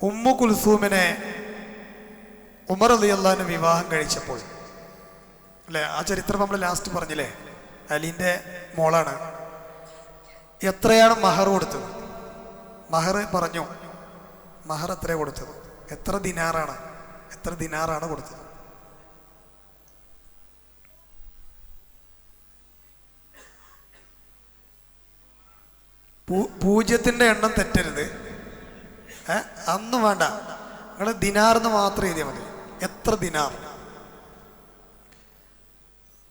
ഉമ്മു കുൽസൂമിനെ ഉമർ റളിയല്ലാഹു അൻഹു വിവാഹം കഴിച്ചപ്പോൾ, അല്ലെ, ആ ചരിത്രം നമ്മൾ ലാസ്റ്റ് പറഞ്ഞില്ലേ, അലിന്റെ മോളാണ്. എത്രയാണ് മഹർ കൊടുത്തത്? മഹർ പറഞ്ഞു. മഹർ എത്രയാണ് കൊടുത്തത്? എത്ര ദിനാറാണ് കൊടുത്തത്? പൂജ്യത്തിന്റെ എണ്ണം തെറ്റരുത്. അന്നും വേണ്ട, നിങ്ങൾ ദിനാർന്ന് മാത്രം എഴുതിയാൽ മതി. എത്ര ദിനാർ?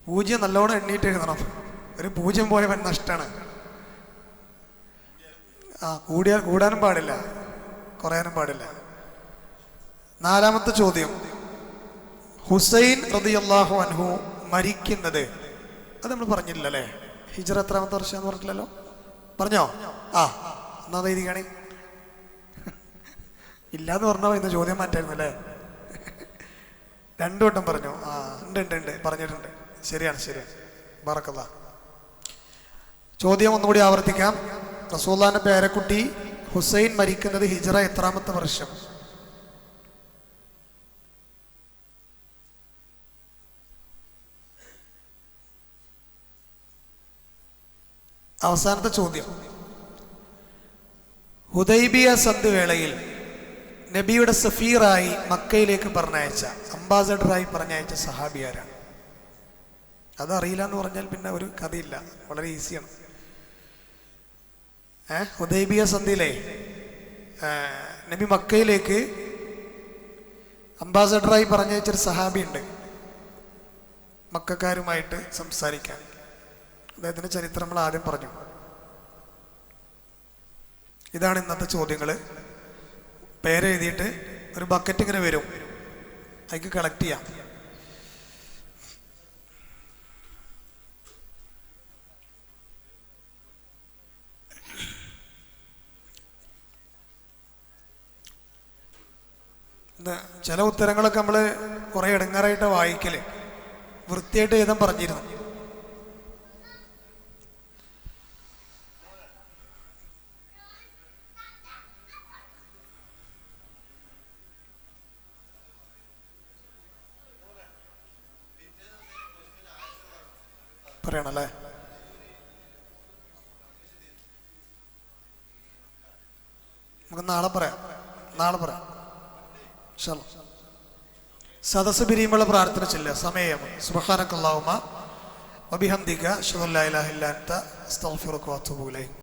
പൂജ്യം നല്ലോണം എണ്ണീട്ട് എഴുതണം. ഒരു പൂജ്യം പോയവൻ നഷ്ടമാണ്. കൂടാനും പാടില്ല, കുറയാനും പാടില്ല. നാലാമത്തെ ചോദ്യം, ഹുസൈൻ റളിയല്ലാഹു അൻഹു മരിക്കുന്നത്, അത് നമ്മൾ പറഞ്ഞില്ല അല്ലേ? ഹിജ്റ എത്രാമത്തെ വർഷം പറഞ്ഞില്ലല്ലോ? പറഞ്ഞോ? എന്നാ എഴുതി കാണി. ഇല്ലാന്ന് പറഞ്ഞോ, ഇന്ന് ചോദ്യം മാറ്റായിരുന്നു അല്ലേ? 2 വട്ടം പറഞ്ഞു. ഉണ്ട് പറഞ്ഞിട്ടുണ്ട്. ശരിയാണ്. ബറക്കല്ലാഹ്. ചോദ്യം ഒന്നുകൂടി ആവർത്തിക്കാം. റസൂലുള്ളാഹിന്റെ പേരക്കുട്ടി ഹുസൈൻ മരിക്കുന്നത് ഹിജ്റ എത്രാമത്തെ വർഷം? അവസാനത്തെ ചോദ്യം, ഹുദൈബിയ സന്ധി വേളയിൽ നബിയുടെ സഫീറായി മക്കയിലേക്ക് പറഞ്ഞയച്ച, അംബാസഡറായി പറഞ്ഞയച്ച സഹാബിയാരാണ്? അതറിയില്ല എന്ന് പറഞ്ഞാൽ പിന്നെ ഒരു കഥയില്ല, വളരെ ഈസിയാണ്. ഹുദൈബിയ സന്ധിയിലെ നബി മക്കയിലേക്ക് അംബാസഡറായി പറഞ്ഞയച്ചൊരു സഹാബി ഉണ്ട്, മക്കക്കാരുമായിട്ട് സംസാരിക്കാൻ. അദ്ദേഹത്തിന്റെ ചരിത്രം നമ്മൾ ആദ്യം പറഞ്ഞു. ഇതാണ് ഇന്നത്തെ ചോദ്യങ്ങൾ. പേരെഴുതിയിട്ട് ഒരു ബക്കറ്റ് ഇങ്ങനെ വരും, അതിക്ക് കളക്ട് ചെയ്യാം. ചില ഉത്തരങ്ങളൊക്കെ നമ്മൾ കുറെ ഇടങ്ങാറായിട്ട് വായിക്കല്, വൃത്തിയായിട്ട് എഴുതാൻ പറഞ്ഞിരുന്നു. പറയണല്ലേ? നമുക്ക് നാളെ പറയാം. സദസ്സ് പിരിയുമ്പോൾ പ്രാർത്ഥന ചെല്ലുക. സമയം സുബ്ഹാനക്കല്ലാഹുമ്മ വബിഹംദിക അശ്ഹദു അല്ലാ ഇലാഹ ഇല്ല അൻത അസ്തഗ്ഫിറുക വഅതൂബു ഇലൈക്.